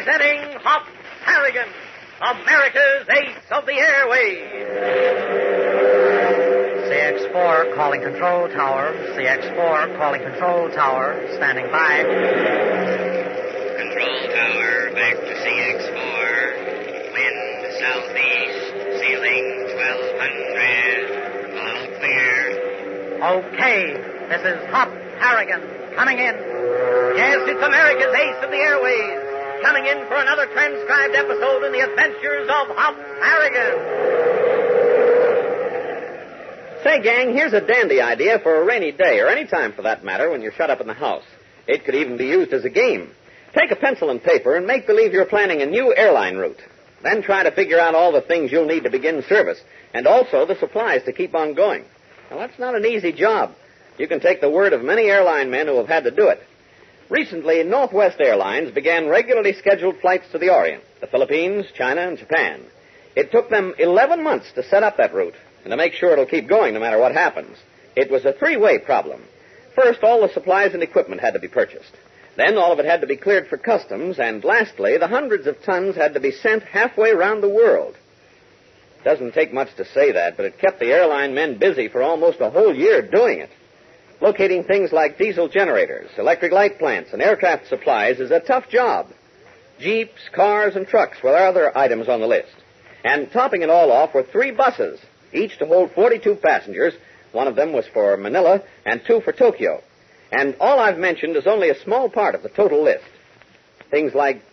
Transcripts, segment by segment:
Presenting Hop Harrigan, America's ace of the airways. CX-4 calling control tower. CX-4 calling control tower. Standing by. Control tower, back to CX-4. Wind southeast, ceiling 1200. All clear. Okay, this is Hop Harrigan coming in. Yes, it's America's ace of the airways, coming in for another transcribed episode in the adventures of Hop Harrigan. Say, gang, here's a dandy idea for a rainy day, or any time for that matter, when you're shut up in the house. It could even be used as a game. Take a pencil and paper and make believe you're planning a new airline route. Then try to figure out all the things you'll need to begin service, and also the supplies to keep on going. Now, that's not an easy job. You can take the word of many airline men who have had to do it. Recently, Northwest Airlines began regularly scheduled flights to the Orient, the Philippines, China, and Japan. It took them 11 months to set up that route and to make sure it'll keep going no matter what happens. It was a three-way problem. First, all the supplies and equipment had to be purchased. Then all of it had to be cleared for customs, and lastly, the hundreds of tons had to be sent halfway around the world. Doesn't take much to say that, but it kept the airline men busy for almost a whole year doing it. Locating things like diesel generators, electric light plants, and aircraft supplies is a tough job. Jeeps, cars, and trucks were other items on the list. And topping it all off were 3 buses, each to hold 42 passengers. One of them was for Manila and 2 for Tokyo. And all I've mentioned is only a small part of the total list. Things like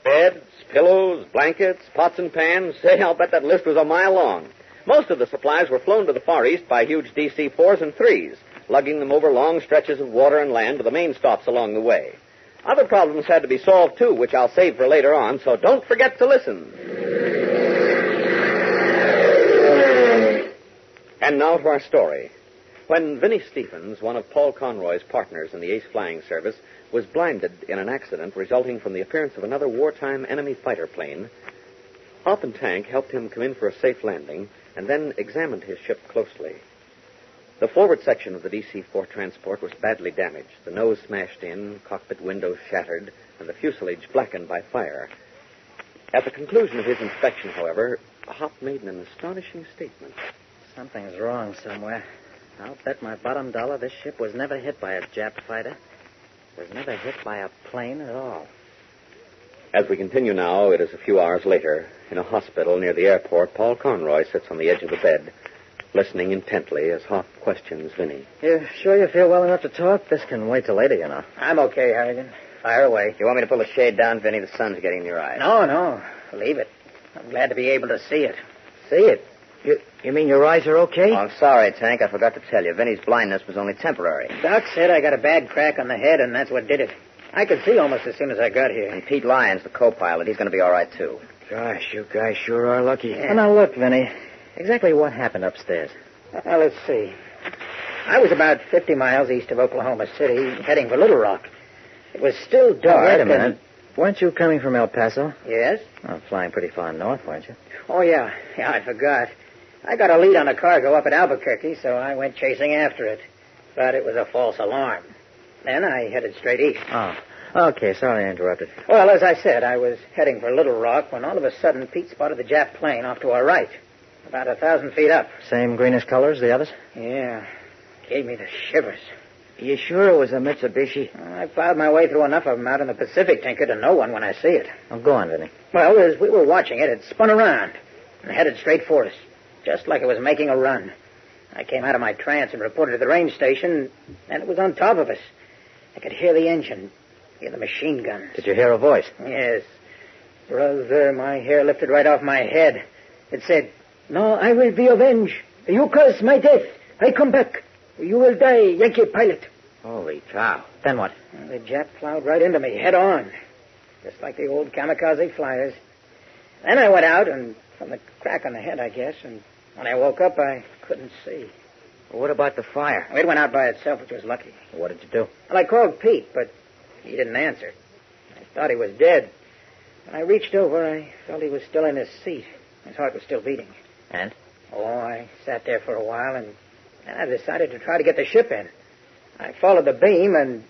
beds, pillows, blankets, pots and pans. Say, I'll bet that list was a mile long. Most of the supplies were flown to the Far East by huge DC-4s and 3s, lugging them over long stretches of water and land to the main stops along the way. Other problems had to be solved, too, which I'll save for later on, so don't forget to listen. And now to our story. When Vinnie Stephens, one of Paul Conroy's partners in the Ace Flying Service, was blinded in an accident resulting from the appearance of another wartime enemy fighter plane, Hop and Tank helped him come in for a safe landing and then examined his ship closely. The forward section of the DC-4 transport was badly damaged, the nose smashed in, cockpit windows shattered, and the fuselage blackened by fire. At the conclusion of his inspection, however, Hop made an astonishing statement. Something's wrong somewhere. I'll bet my bottom dollar this ship was never hit by a Jap fighter. Was never hit by a plane at all. As we continue now, it is a few hours later. In a hospital near the airport, Paul Conroy sits on the edge of the bed, listening intently as Hop questions Vinnie. You sure you feel well enough to talk? This can wait till later, you know. I'm okay, Harrigan. Fire away. You want me to pull the shade down, Vinnie? The sun's getting in your eyes. No. Leave it. I'm glad to be able to see it. See it? You mean your eyes are okay? Oh, I'm sorry, Tank. I forgot to tell you. Vinnie's blindness was only temporary. Doc said I got a bad crack on the head, and that's what did it. I could see almost as soon as I got here. And Pete Lyons, the co-pilot, he's going to be all right, too. Gosh, you guys sure are lucky. Yeah. Well, now, look, Vinnie. Exactly what happened upstairs? Well, let's see. I was about 50 miles east of Oklahoma City, heading for Little Rock. It was still dark. Wait a minute. Weren't you coming from El Paso? Yes? Oh, flying pretty far north, weren't you? Oh, yeah. Yeah, I forgot. I got a lead on a cargo up at Albuquerque, so I went chasing after it. But it was a false alarm. Then I headed straight east. Oh, okay. Sorry I interrupted. Well, as I said, I was heading for Little Rock when all of a sudden Pete spotted the Jap plane off to our right, about 1,000 feet up. Same greenish color as the others? Yeah. Gave me the shivers. You sure it was a Mitsubishi? I plowed my way through enough of them out in the Pacific, Tinker, to know one when I see it. Oh, go on, Vinnie. Well, as we were watching it, it spun around and headed straight for us, just like it was making a run. I came out of my trance and reported to the range station, and it was on top of us. I could hear the engine, hear the machine guns. Did you hear a voice? Yes. Brother, my hair lifted right off my head. It said, "No, I will be avenged. You caused my death. I come back. You will die, Yankee pilot." Holy cow. Then what? The Jap plowed right into me, head on, just like the old kamikaze flyers. Then I went out, and from the crack on the head, I guess, and when I woke up, I couldn't see. Well, what about the fire? It went out by itself, which was lucky. What did you do? Well, I called Pete, but he didn't answer. I thought he was dead. When I reached over, I felt he was still in his seat. His heart was still beating. And? Oh, I sat there for a while, and then I decided to try to get the ship in. I followed the beam, and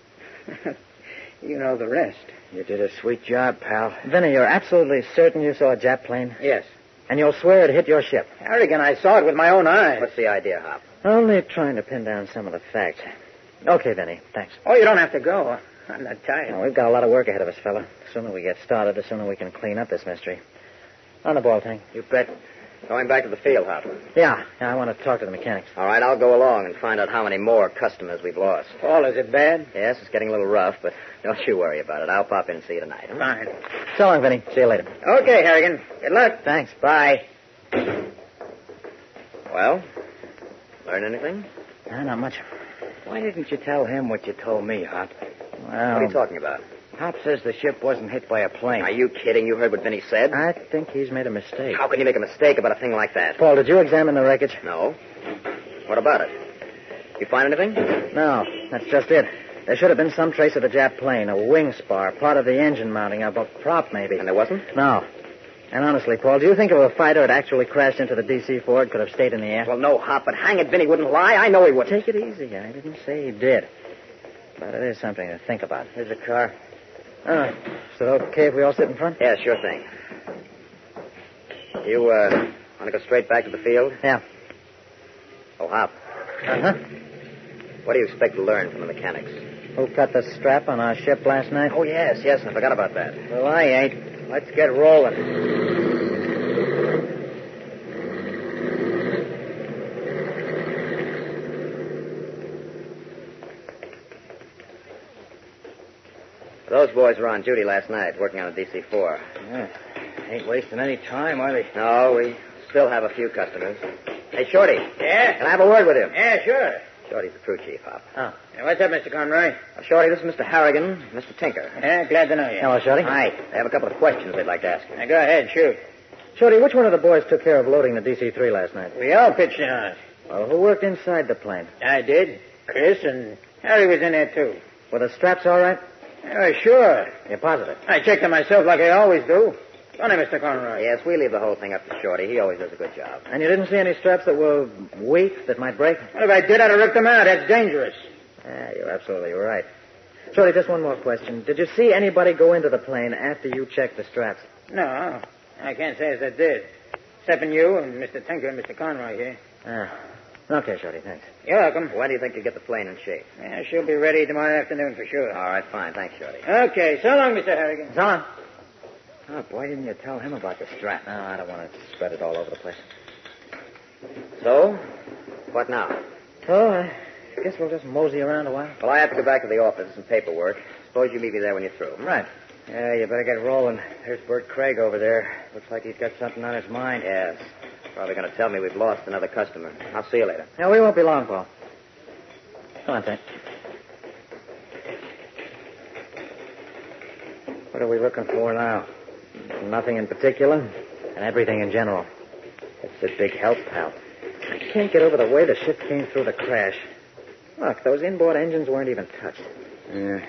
you know the rest. You did a sweet job, pal. Vinny, you're absolutely certain you saw a Jap plane? Yes. And you'll swear it hit your ship? Harrigan, I saw it with my own eyes. What's the idea, Hop? Only trying to pin down some of the facts. Okay, Vinny, thanks. Oh, you don't have to go. I'm not tired. Well, we've got a lot of work ahead of us, fella. The sooner we get started, the sooner we can clean up this mystery. On the ball, Tank. You bet. Going back to the field, Hop. Yeah, I want to talk to the mechanics. All right, I'll go along and find out how many more customers we've lost. Paul, is it bad? Yes, it's getting a little rough, but don't you worry about it. I'll pop in and see you tonight. Huh? Fine. So long, Vinny. See you later. Okay, Harrigan. Good luck. Thanks. Bye. Well, learn anything? Not much. Why didn't you tell him what you told me, Hop? Well, What are you talking about? Hop says the ship wasn't hit by a plane. Are you kidding? You heard what Vinny said? I think he's made a mistake. How can you make a mistake about a thing like that? Paul, did you examine the wreckage? No. What about it? You find anything? No, that's just it. There should have been some trace of the Jap plane, a wing spar, part of the engine mounting, a prop maybe. And there wasn't? No. And honestly, Paul, do you think if a fighter had actually crashed into the DC Ford, could have stayed in the air? Well, no, Hop, but hang it, Vinny wouldn't lie. I know he wouldn't. Take it easy. I didn't say he did. But it is something to think about. Here's a car. Oh, is it okay if we all sit in front? Yeah, sure thing. You, want to go straight back to the field? Yeah. Oh, Hop, Uh-huh. what do you expect to learn from the mechanics? Who cut the strap on our ship last night? Oh, yes, I forgot about that. Well, I ain't. Let's get rolling. Those boys were on duty last night, working on a DC-4. Yeah. Ain't wasting any time, are they? No, we still have a few customers. Hey, Shorty. Yeah? Can I have a word with you? Yeah, sure. Shorty's the crew chief, Hop. Oh. What's up, Mr. Conroy? Shorty, this is Mr. Harrigan, Mr. Tinker. Yeah, glad to know you. Hello, Shorty. Hi. They have a couple of questions they'd like to ask you. Now, go ahead, shoot. Shorty, which one of the boys took care of loading the DC-3 last night? We all pitched in on it. Well, who worked inside the plane? I did. Chris and Harry was in there, too. Were the straps all right? Sure. You're positive? I checked them myself like I always do. Don't I, Mr. Conroy? Yes, we leave the whole thing up to Shorty. He always does a good job. And you didn't see any straps that were weak, that might break? Well, if I did, I'd have ripped them out. That's dangerous. Yeah, you're absolutely right. Shorty, just one more question. Did you see anybody go into the plane after you checked the straps? No, I can't say as I did. Excepting you and Mr. Tinker and Mr. Conroy here. Okay, Shorty, thanks. You're welcome. When do you think you get the plane in shape? Yeah, she'll be ready tomorrow afternoon for sure. All right, fine. Thanks, Shorty. Okay, so long, Mr. Harrigan. So long. Hop, why didn't you tell him about the strap? No, I don't want to spread it all over the place. So, what now? So, I guess we'll just mosey around a while. Well, I have to go back to the office. Some paperwork. Suppose you meet me there when you're through. Right. Yeah, you better get rolling. There's Bert Craig over there. Looks like he's got something on his mind. Yes. Probably going to tell me we've lost another customer. I'll see you later. Yeah, we won't be long, Paul. Come on, Tank. What are we looking for now? Nothing in particular, and everything in general. That's a big help, pal. I can't get over the way the ship came through the crash. Look, those inboard engines weren't even touched. Yeah.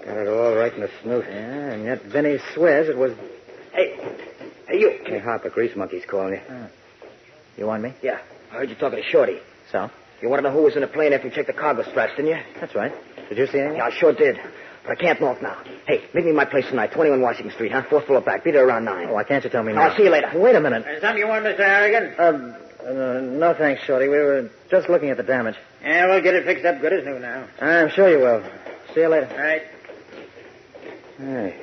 Got it all right in the snoot. Yeah, and yet Vinny swears it was... Hey, you. Hey, Hop, a grease monkey's calling you. You want me? Yeah, I heard you talking to Shorty. So? You want to know who was in the plane after you checked the cargo straps, didn't you? That's right. Did you see anything? Yeah, I sure did. But I can't walk now. Hey, meet me at my place tonight, 21 Washington Street, huh? Fourth floor back. Be there around 9. Oh, why can't you tell me now? I'll see you later. Wait a minute. Something you want, Mr. Harrigan? No thanks, Shorty. We were just looking at the damage. Yeah, we'll get it fixed up good as new now. I'm sure you will. See you later. All right. Hey,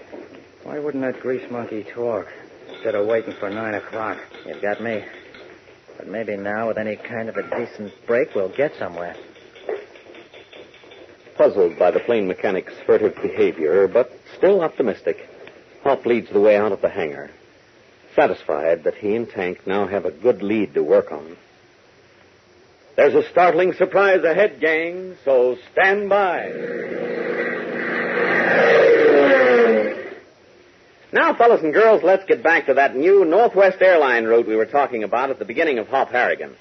why wouldn't that grease monkey talk instead of waiting for 9 o'clock? You've got me. But maybe now, with any kind of a decent break, we'll get somewhere. Puzzled by the plane mechanic's furtive behavior, but still optimistic, Hop leads the way out of the hangar, satisfied that he and Tank now have a good lead to work on. There's a startling surprise ahead, gang, so stand by. Now, fellas and girls, let's get back to that new Northwest airline route we were talking about at the beginning of Hop Harrigan.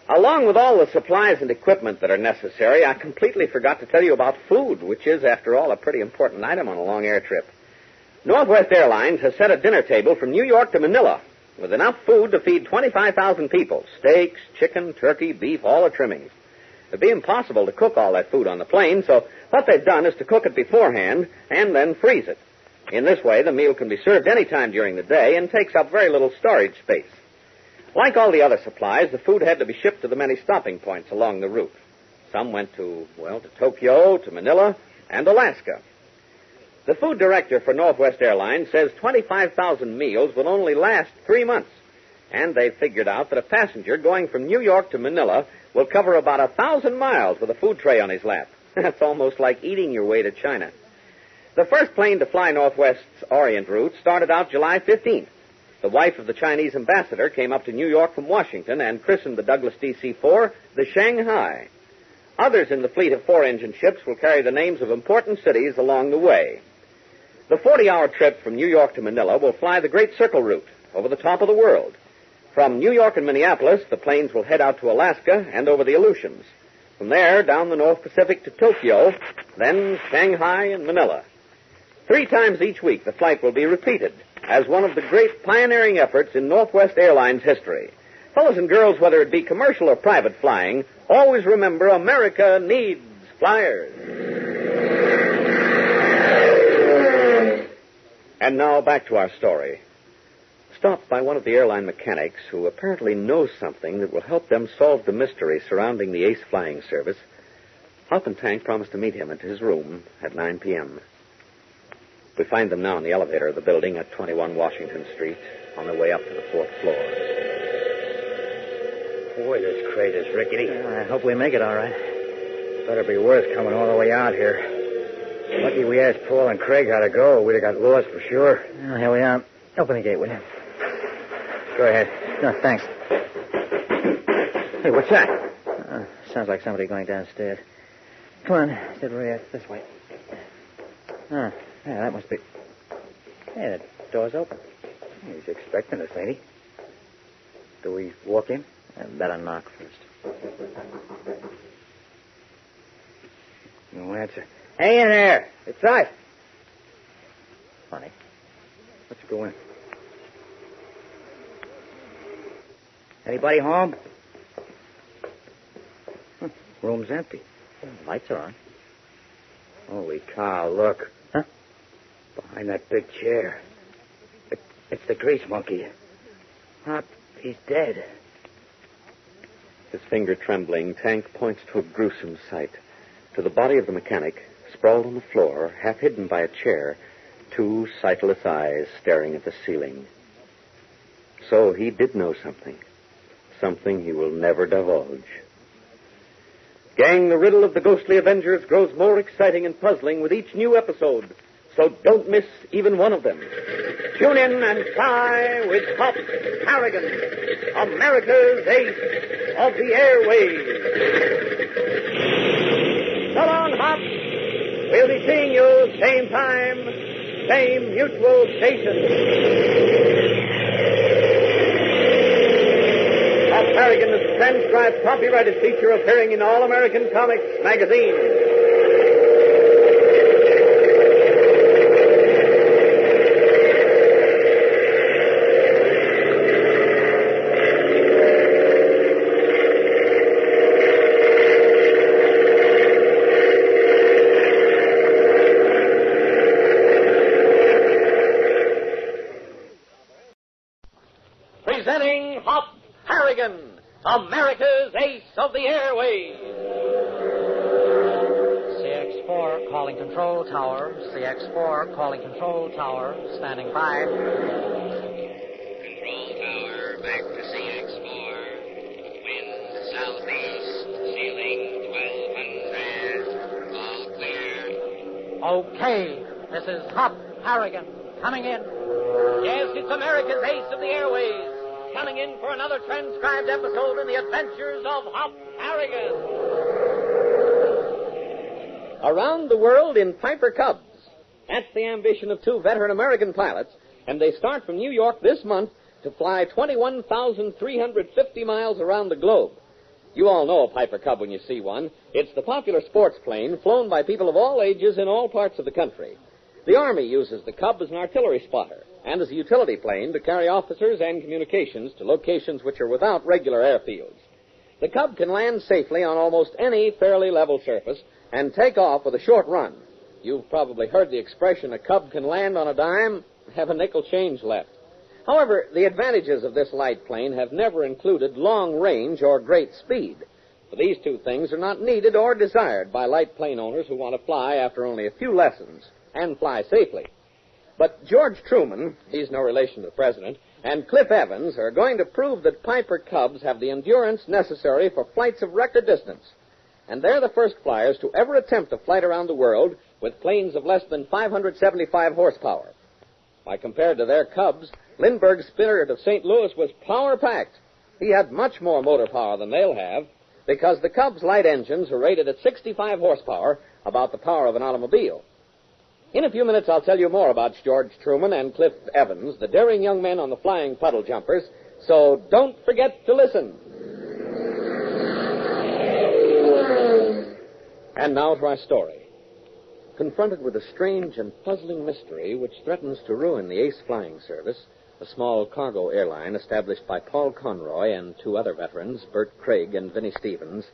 Along with all the supplies and equipment that are necessary, I completely forgot to tell you about food, which is, after all, a pretty important item on a long air trip. Northwest Airlines has set a dinner table from New York to Manila with enough food to feed 25,000 people. Steaks, chicken, turkey, beef, all the trimmings. It'd be impossible to cook all that food on the plane, so what they've done is to cook it beforehand and then freeze it. In this way, the meal can be served any time during the day and takes up very little storage space. Like all the other supplies, the food had to be shipped to the many stopping points along the route. Some went to Tokyo, to Manila, and Alaska. The food director for Northwest Airlines says 25,000 meals will only last 3 months. And they've figured out that a passenger going from New York to Manila will cover about 1,000 miles with a food tray on his lap. That's almost like eating your way to China. The first plane to fly Northwest's Orient route started out July 15th. The wife of the Chinese ambassador came up to New York from Washington and christened the Douglas DC-4 the Shanghai. Others in the fleet of 4-engine ships will carry the names of important cities along the way. The 40-hour trip from New York to Manila will fly the Great Circle route over the top of the world. From New York and Minneapolis, the planes will head out to Alaska and over the Aleutians. From there, down the North Pacific to Tokyo, then Shanghai and Manila. 3 times each week, the flight will be repeated as one of the great pioneering efforts in Northwest Airlines history. Fellows and girls, whether it be commercial or private flying, always remember America needs flyers. And now back to our story. Stopped by one of the airline mechanics who apparently knows something that will help them solve the mystery surrounding the Ace Flying Service, Hop and Tank promised to meet him at his room at 9 p.m. We find them now in the elevator of the building at 21 Washington Street on their way up to the 4th floor. Boy, this crate is rickety. I hope we make it all right. Better be worse coming all the way out here. Lucky we asked Paul and Craig how to go. We'd have got lost for sure. Well, here we are. Open the gate, will you? Go ahead. No, thanks. Hey, what's that? Sounds like somebody going downstairs. Come on, sit right this way. Yeah, that must be... Hey, the door's open. He's expecting us, ain't he? Do we walk in? Better knock first. No answer. Hey in there. It's us. Funny. Let's go in. Anybody home? Room's empty. Lights are on. Holy cow, look. Huh? Behind that big chair. It's the grease monkey. Hop, he's dead. His finger trembling, Tank points to a gruesome sight. To the body of the mechanic, sprawled on the floor, half hidden by a chair, 2 sightless eyes staring at the ceiling. So he did know something. Something he will never divulge. Gang, the riddle of the ghostly Avengers grows more exciting and puzzling with each new episode. So don't miss even one of them. Tune in and fly with Hop Harrigan, America's Ace of the Airways. So long, Hop. We'll be seeing you same time, same mutual station. Hop Harrigan is a transcribed copyrighted feature appearing in All American Comics magazine. Presenting Hop Harrigan, America's Ace of the Airways. CX-4 calling control tower. CX-4 calling control tower. Standing by. Control tower, back to CX-4. Wind southeast, ceiling 1200. All clear. Okay. This is Hop Harrigan coming in. Yes, it's America's Ace of the Airways, coming in for another transcribed episode in the Adventures of Hop Harrigan. Around the world in Piper Cubs. That's the ambition of 2 veteran American pilots, and they start from New York this month to fly 21,350 miles around the globe. You all know a Piper Cub when you see one. It's the popular sports plane flown by people of all ages in all parts of the country. The Army uses the Cub as an artillery spotter and as a utility plane to carry officers and communications to locations which are without regular airfields. The Cub can land safely on almost any fairly level surface and take off with a short run. You've probably heard the expression, a cub can land on a dime, have a nickel change left. However, the advantages of this light plane have never included long range or great speed. For these two things are not needed or desired by light plane owners who want to fly after only a few lessons and fly safely. But George Truman, he's no relation to the president, and Cliff Evans are going to prove that Piper Cubs have the endurance necessary for flights of record distance. And they're the first flyers to ever attempt a flight around the world with planes of less than 575 horsepower. By compared to their Cubs, Lindbergh's Spirit of St. Louis was power-packed. He had much more motor power than they'll have because the Cubs' light engines are rated at 65 horsepower, about the power of an automobile. In a few minutes, I'll tell you more about George Truman and Cliff Evans, the daring young men on the flying puddle jumpers, so don't forget to listen. And now to our story. Confronted with a strange and puzzling mystery which threatens to ruin the Ace Flying Service, a small cargo airline established by Paul Conroy and two other veterans, Bert Craig and Vinnie Stevens,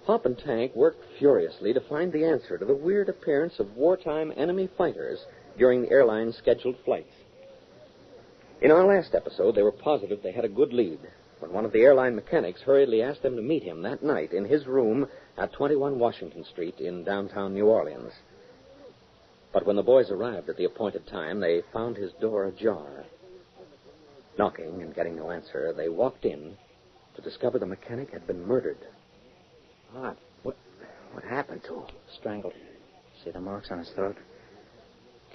Hop and Tank worked furiously to find the answer to the weird appearance of wartime enemy fighters during the airline's scheduled flights. In our last episode, they were positive they had a good lead when one of the airline mechanics hurriedly asked them to meet him that night in his room at 21 Washington Street in downtown New Orleans. But when the boys arrived at the appointed time, they found his door ajar. Knocking and getting no answer, they walked in to discover the mechanic had been murdered. Hop, what happened to him? Strangled. See the marks on his throat?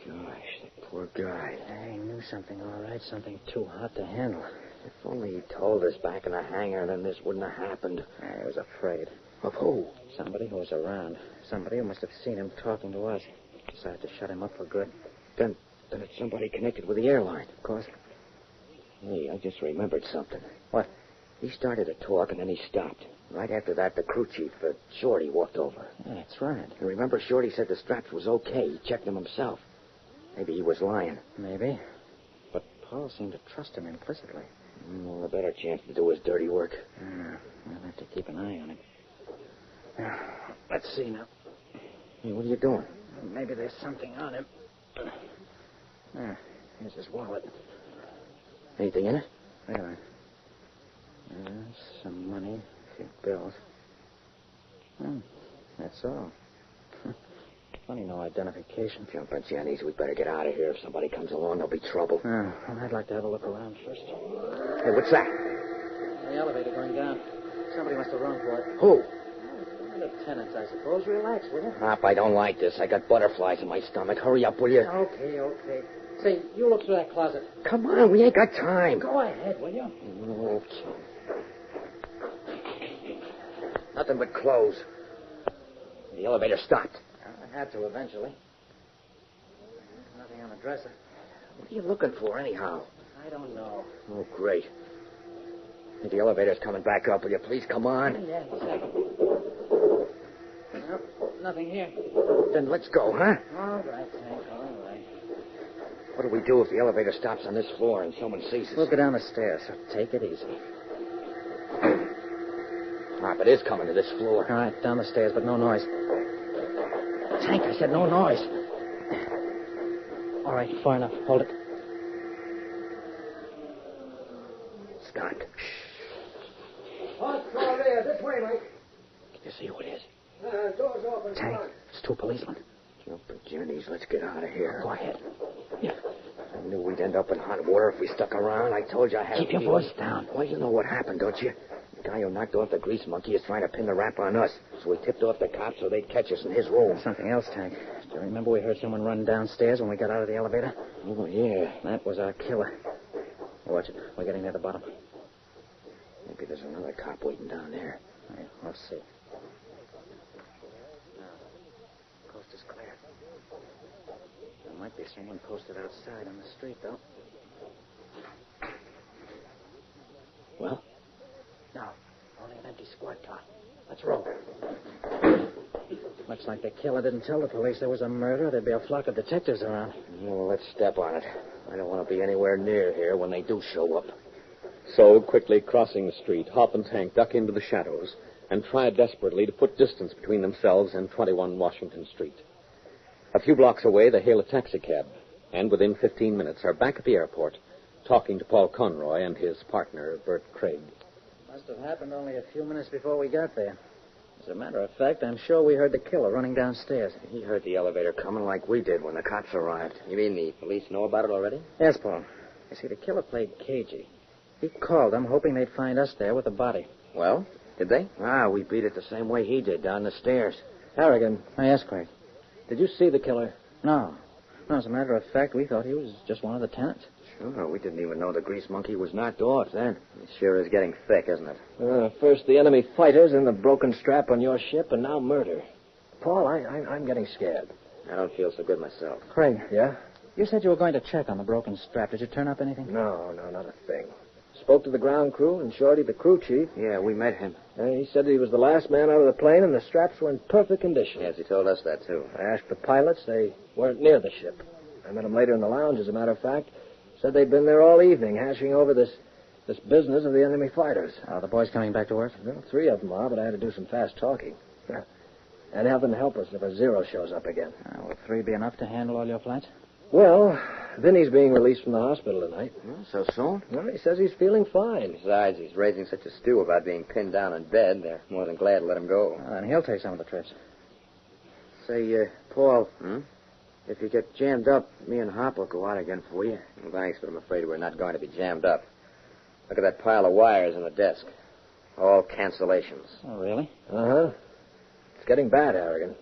Gosh, that poor guy. I knew something, all right. Something too hot to handle. If only he told us back in the hangar, then this wouldn't have happened. I was afraid. Of who? Somebody who was around. Somebody who must have seen him talking to us. Decided to shut him up for good. Then it's somebody connected with the airline. Of course. Hey, I just remembered something. What? He started to talk, and then he stopped. Right after that, the crew chief, Shorty, walked over. Yeah, that's right. You remember Shorty said the straps was okay. He checked them himself. Maybe he was lying. Maybe. But Paul seemed to trust him implicitly. Well, a better chance to do his dirty work. I'll have to keep an eye on him. Let's see now. Hey, what are you doing? Maybe there's something on him. Here's his wallet. Anything in it? Yeah. Some money, a few bills. That's all. Funny, no identification. Jumping Jennies, we better get out of here. If somebody comes along, there'll be trouble. Well, I'd like to have a look around first. Hey, what's that? The elevator going down. Somebody must have run for it. Who? The tenants, I suppose. Relax, will you? Hop, I don't like this. I got butterflies in my stomach. Hurry up, will you? Okay. Say, you look through that closet. Come on, we ain't got time. Go ahead, will you? Okay. Nothing but clothes. The elevator stopped. I had to eventually. Nothing on the dresser. What are you looking for, anyhow? I don't know. Oh, great. Hey, the elevator's coming back up. Will you please come on? Yeah, a second. Nope, nothing here. Then let's go, huh? All right, Tank, all right. What do we do if the elevator stops on this floor and someone sees us? We'll go down the stairs, so take it easy. Hop, it is coming to this floor. All right, down the stairs, but no noise. Tank, I said no noise. All right, far enough. Hold it. Scott. What's all there? This way, Mike. Can you see who it is? Door's open. Tank, it's two policemen. Jumping Jennies, let's get out of here. Go ahead. I knew we'd end up in hot water if we stuck around. I told you I had Keep your voice down. Well, you know what happened, don't you? The guy who knocked off the grease monkey is trying to pin the rap on us. So we tipped off the cops so they'd catch us in his room. Something else, Tank. Do you remember we heard someone run downstairs when we got out of the elevator? Oh, yeah. That was our killer. Watch it. We're getting near the bottom. Maybe there's another cop waiting down there. All right, let's see. Coast is clear. There might be someone posted outside on the street, though. Well? No, only an empty squad car. Let's roll. Looks like the killer didn't tell the police there was a murder. There'd be a flock of detectives around. Well, let's step on it. I don't want to be anywhere near here when they do show up. So, quickly crossing the street, Hop and Tank duck into the shadows and try desperately to put distance between themselves and 21 Washington Street. A few blocks away, they hail a taxicab, and within 15 minutes are back at the airport, talking to Paul Conroy and his partner, Bert Craig. Must have happened only a few minutes before we got there. As a matter of fact, I'm sure we heard the killer running downstairs. He heard the elevator coming like we did when the cops arrived. You mean the police know about it already? Yes, Paul. You see, the killer played cagey. He called them, hoping they'd find us there with the body. Well, did they? We beat it the same way he did, down the stairs. Harrigan. Yes, Craig. Did you see the killer? No. No, as a matter of fact, we thought he was just one of the tenants. Sure, we didn't even know the grease monkey was knocked off then. It sure is getting thick, isn't it? First the enemy fighters, then the broken strap on your ship, and now murder. Paul, I'm getting scared. I don't feel so good myself. Craig. Yeah? You said you were going to check on the broken strap. Did you turn up anything? No, not a thing. Spoke to the ground crew and Shorty, the crew chief. Yeah, we met him. He said he was the last man out of the plane and the straps were in perfect condition. Yes, he told us that, too. I asked the pilots. They weren't near the ship. I met them later in the lounge, as a matter of fact. Said they'd been there all evening, hashing over this business of the enemy fighters. The boys coming back to work? Well, 3 of them are, but I had to do some fast talking. And have them help us if a zero shows up again. Will 3 be enough to handle all your flights? Well, Vinny's being released from the hospital tonight. So soon? Well, he says he's feeling fine. Besides, he's raising such a stew about being pinned down in bed. They're more than glad to let him go. Then he'll take some of the trips. Say, Paul, if you get jammed up, me and Hop will go out again for you. Well, thanks, but I'm afraid we're not going to be jammed up. Look at that pile of wires on the desk. All cancellations. Oh, really? Uh-huh. It's getting bad, Harrigan.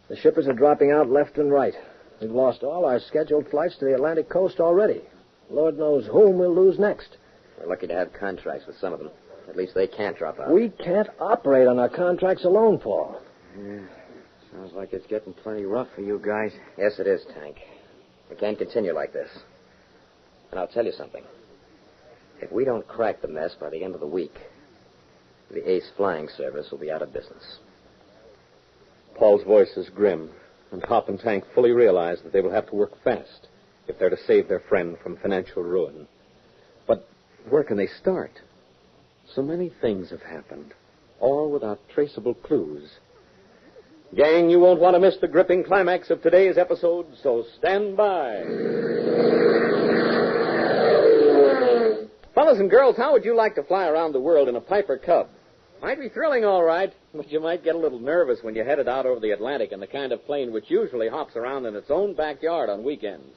The shippers are dropping out left and right. We've lost all our scheduled flights to the Atlantic coast already. Lord knows whom we'll lose next. We're lucky to have contracts with some of them. At least they can't drop out. We can't operate on our contracts alone, Paul. Yeah. Sounds like it's getting plenty rough for you guys. Yes, it is, Tank. We can't continue like this. And I'll tell you something. If we don't crack the mess by the end of the week, the Ace Flying Service will be out of business. Paul's voice is grim, and Hop and Tank fully realize that they will have to work fast if they're to save their friend from financial ruin. But where can they start? So many things have happened, all without traceable clues. Gang, you won't want to miss the gripping climax of today's episode, so stand by. Fellas and girls, how would you like to fly around the world in a Piper Cub? Might be thrilling, all right, but you might get a little nervous when you're headed out over the Atlantic in the kind of plane which usually hops around in its own backyard on weekends.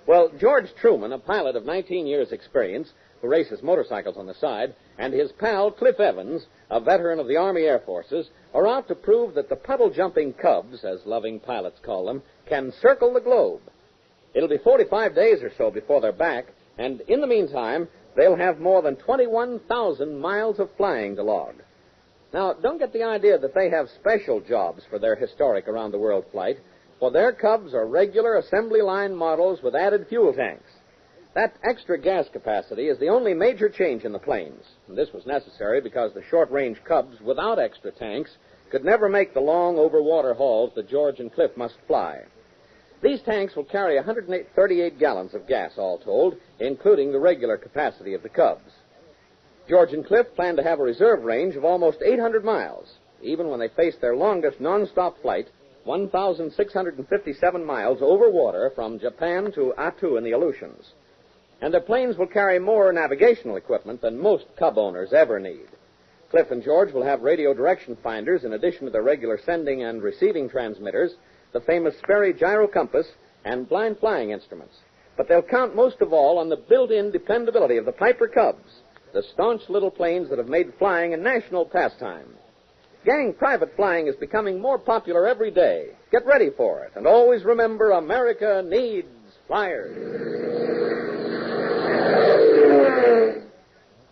Well, George Truman, a pilot of 19 years' experience, who races motorcycles on the side, and his pal, Cliff Evans, a veteran of the Army Air Forces, are out to prove that the puddle-jumping Cubs, as loving pilots call them, can circle the globe. It'll be 45 days or so before they're back, and in the meantime, they'll have more than 21,000 miles of flying to log. Now, don't get the idea that they have special jobs for their historic around-the-world flight, for their Cubs are regular assembly line models with added fuel tanks. That extra gas capacity is the only major change in the planes. And this was necessary because the short-range Cubs without extra tanks could never make the long over-water hauls that George and Cliff must fly. These tanks will carry 138 gallons of gas, all told, including the regular capacity of the Cubs. George and Cliff plan to have a reserve range of almost 800 miles, even when they face their longest non-stop flight, 1,657 miles over water from Japan to Attu in the Aleutians. And their planes will carry more navigational equipment than most Cub owners ever need. Cliff and George will have radio direction finders in addition to their regular sending and receiving transmitters, the famous Sperry gyro compass, and blind flying instruments. But they'll count most of all on the built-in dependability of the Piper Cubs, the staunch little planes that have made flying a national pastime. Gang, private flying is becoming more popular every day. Get ready for it, and always remember, America needs flyers.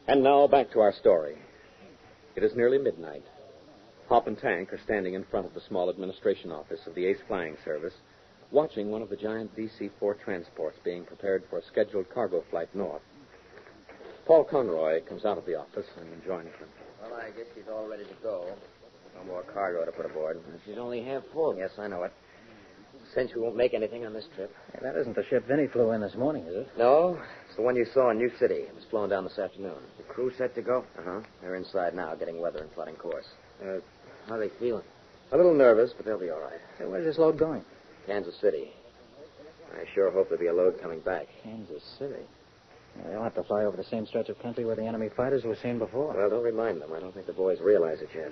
And now back to our story. It is nearly midnight. Hop and Tank are standing in front of the small administration office of the Ace Flying Service, watching one of the giant DC-4 transports being prepared for a scheduled cargo flight north. Paul Conroy comes out of the office and joins them. Well, I guess she's all ready to go. No more cargo to put aboard. She's only half full. Yes, I know it. Since we won't make anything on this trip. Yeah, that isn't the ship Vinny flew in this morning, is it? No, it's the one you saw in New City. It was flown down this afternoon. The crew set to go? Uh-huh. They're inside now, getting weather and plotting course. How are they feeling? A little nervous, but they'll be all right. Hey, where's this load going? Kansas City. I sure hope there'll be a load coming back. Kansas City. Yeah, they'll have to fly over the same stretch of country where the enemy fighters were seen before. Well, don't remind them. I don't think the boys realize it yet.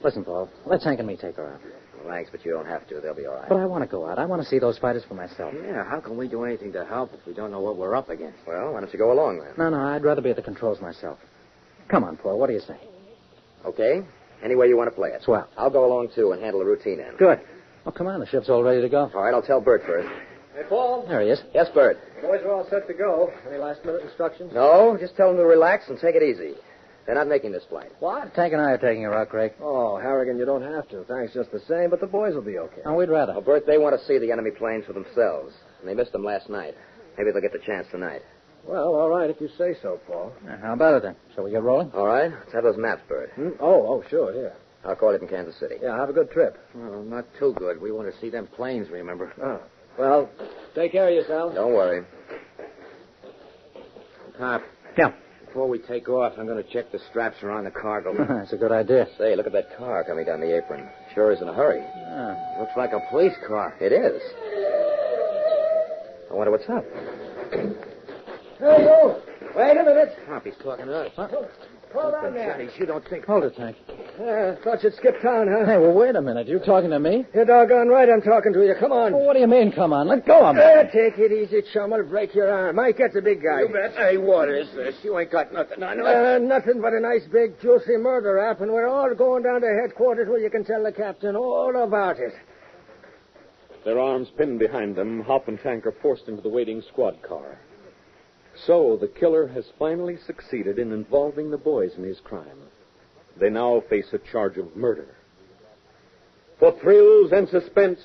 Listen, Paul, let's Hank and me take her out. Thanks, but you don't have to. They'll be all right. But I want to go out. I want to see those fighters for myself. Yeah, how can we do anything to help if we don't know what we're up against? Well, why don't you go along then? No, I'd rather be at the controls myself. Come on, Paul, what do you say? Okay. Any way you want to play it. Swell. I'll go along, too, and handle the routine end. Good. Oh, come on, the ship's all ready to go. All right, I'll tell Bert first. Hey, Paul. There he is. Yes, Bert. Boys are all set to go. Any last-minute instructions? No, just tell them to relax and take it easy. They're not making this flight. What? Tank and I are taking her out, Craig. Oh, Harrigan, you don't have to. Thanks just the same, but the boys will be okay. Oh, we'd rather. Oh, Bert, they want to see the enemy planes for themselves. And they missed them last night. Maybe they'll get the chance tonight. Well, all right, if you say so, Paul. How about it, then? Shall we get rolling? All right. Let's have those maps, Bert. Oh, sure, here. I'll call you from Kansas City. Yeah, have a good trip. Oh, not too good. We want to see them planes, remember? Oh. Well, take care of yourself. Don't worry. Pop. Yeah. Before we take off, I'm going to check the straps around the cargo. That's a good idea. Say, look at that car coming down the apron. Sure is in a hurry. Looks like a police car. It is. I wonder what's up. There you go. Wait a minute. Pop, he's talking to us. Hold on there. Johnny, you don't think... Hold it, Tank. Thought you'd skip town, huh? Hey, well, wait a minute. You talking to me? You're doggone right I'm talking to you. Come on. Well, what do you mean, come on? Let go of me. Take it easy, chum. I'll break your arm. Mike, that's a big guy. You bet. Hey, what is this? You ain't got nothing on you. Nothing but a nice, big, juicy murder rap, and we're all going down to headquarters where you can tell the captain all about it. Their arms pinned behind them, Hop and Tank are forced into the waiting squad car. So the killer has finally succeeded in involving the boys in his crime. They now face a charge of murder. For thrills and suspense,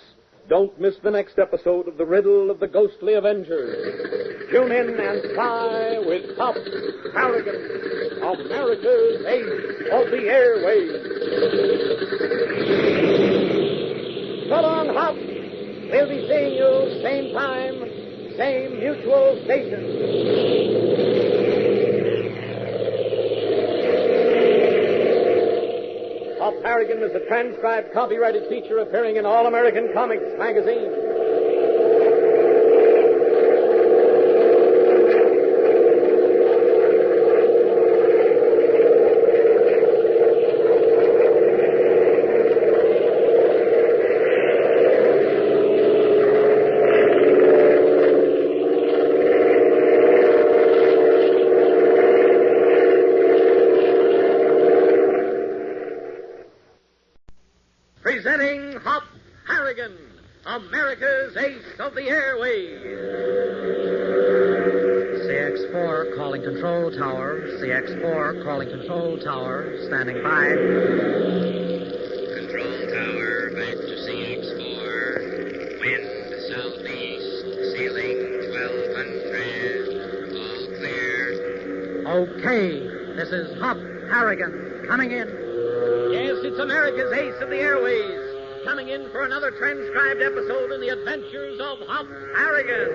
don't miss the next episode of the Riddle of the Ghostly Avengers. Tune in and fly with Hop Harrigan, America's Ace of the Airways. So long, Hop. We'll be seeing you same time, same mutual station. Hop Harrigan is a transcribed, copyrighted feature appearing in All American Comics magazine. Presenting Hop Harrigan, America's Ace of the Airways. CX-4 calling control tower. CX-4 calling control tower. Standing by. Control tower, back to CX-4. Wind southeast, ceiling 1200. All clear. Okay. This is Hop Harrigan coming in. Yes, it's America's Ace of the Airways, coming in for another transcribed episode in the adventures of Hop Harrigan.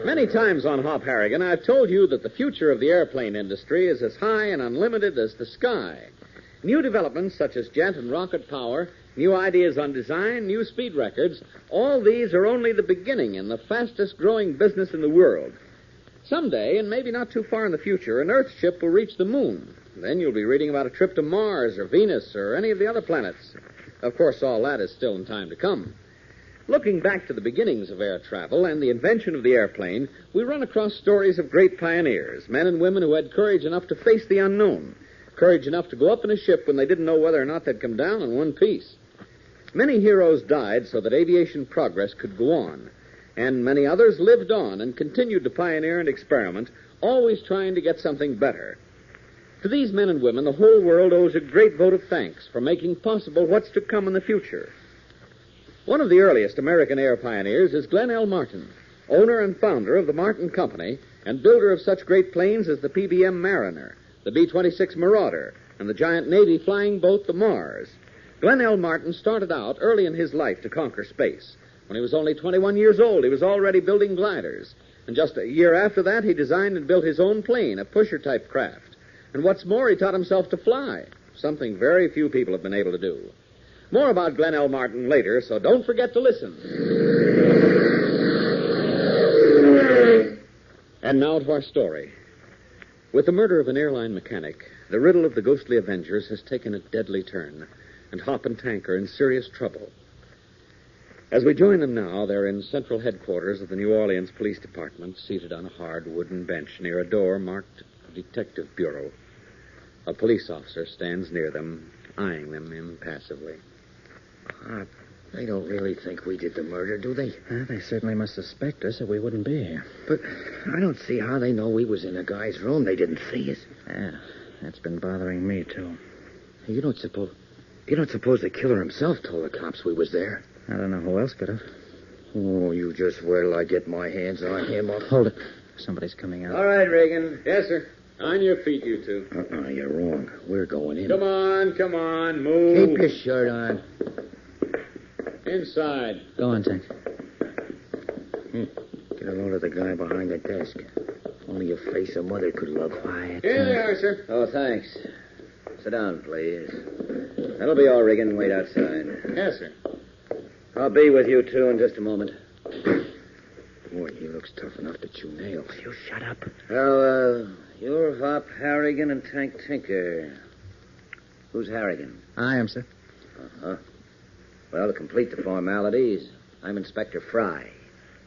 Many times on Hop Harrigan, I've told you that the future of the airplane industry is as high and unlimited as the sky. New developments such as jet and rocket power, new ideas on design, new speed records, all these are only the beginning in the fastest growing business in the world. Someday, and maybe not too far in the future, an Earth ship will reach the moon. Then you'll be reading about a trip to Mars or Venus or any of the other planets. Of course, all that is still in time to come. Looking back to the beginnings of air travel and the invention of the airplane, we run across stories of great pioneers, men and women who had courage enough to face the unknown, courage enough to go up in a ship when they didn't know whether or not they'd come down in one piece. Many heroes died so that aviation progress could go on. And many others lived on and continued to pioneer and experiment, always trying to get something better. To these men and women, the whole world owes a great vote of thanks for making possible what's to come in the future. One of the earliest American air pioneers is Glenn L. Martin, owner and founder of the Martin Company and builder of such great planes as the PBM Mariner, the B-26 Marauder, and the giant Navy flying boat, the Mars. Glenn L. Martin started out early in his life to conquer space. When he was only 21 years old, he was already building gliders. And just a year after that, he designed and built his own plane, a pusher-type craft. And what's more, he taught himself to fly, something very few people have been able to do. More about Glenn L. Martin later, so don't forget to listen. And now to our story. With the murder of an airline mechanic, the riddle of the ghostly Avengers has taken a deadly turn, and Hop and Tank are in serious trouble. As we join them now, they're in central headquarters of the New Orleans Police Department, seated on a hard wooden bench near a door marked Detective Bureau. A police officer stands near them, eyeing them impassively. They don't really think we did the murder, do they? They certainly must suspect us, or we wouldn't be here. But I don't see how they know we was in a guy's room. They didn't see us. Yeah, that's been bothering me, too. You don't suppose the killer himself told the cops we was there? I don't know who else could have. Oh, you just wait till I get my hands on him. Hold it. Somebody's coming out. All right, Reagan. Yes, sir. On your feet, you two. You're wrong. We're going in. Come on, move. Keep your shirt on. Inside. Go on, Tank. Get a load of the guy behind the desk. Only a face a mother could love. Quiet. Here they are, sir. Oh, thanks. Sit down, please. That'll be all, Regan. Wait outside. Yes, sir. I'll be with you two in just a moment. Boy, he looks tough enough to chew nails. You shut up. Well, you're Hop Harrigan and Tank Tinker. Who's Harrigan? I am, sir. Uh-huh. Well, to complete the formalities, I'm Inspector Fry.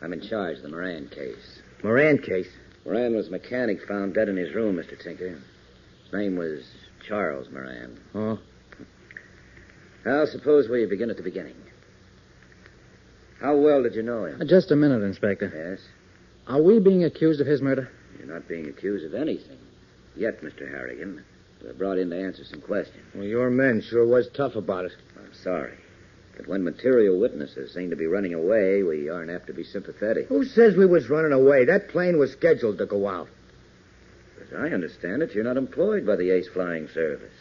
I'm in charge of the Moran case. Moran case? Moran was a mechanic found dead in his room, Mr. Tinker. His name was Charles Moran. Oh? Now, suppose we begin at the beginning. How well did you know him? Just a minute, Inspector. Yes? Are we being accused of his murder? You're not being accused of anything. Yet, Mr. Harrigan. We're brought in to answer some questions. Well, your men sure was tough about it. I'm sorry. But when material witnesses seem to be running away, we aren't apt to be sympathetic. Who says we was running away? That plane was scheduled to go out. As I understand it, you're not employed by the Ace Flying Service.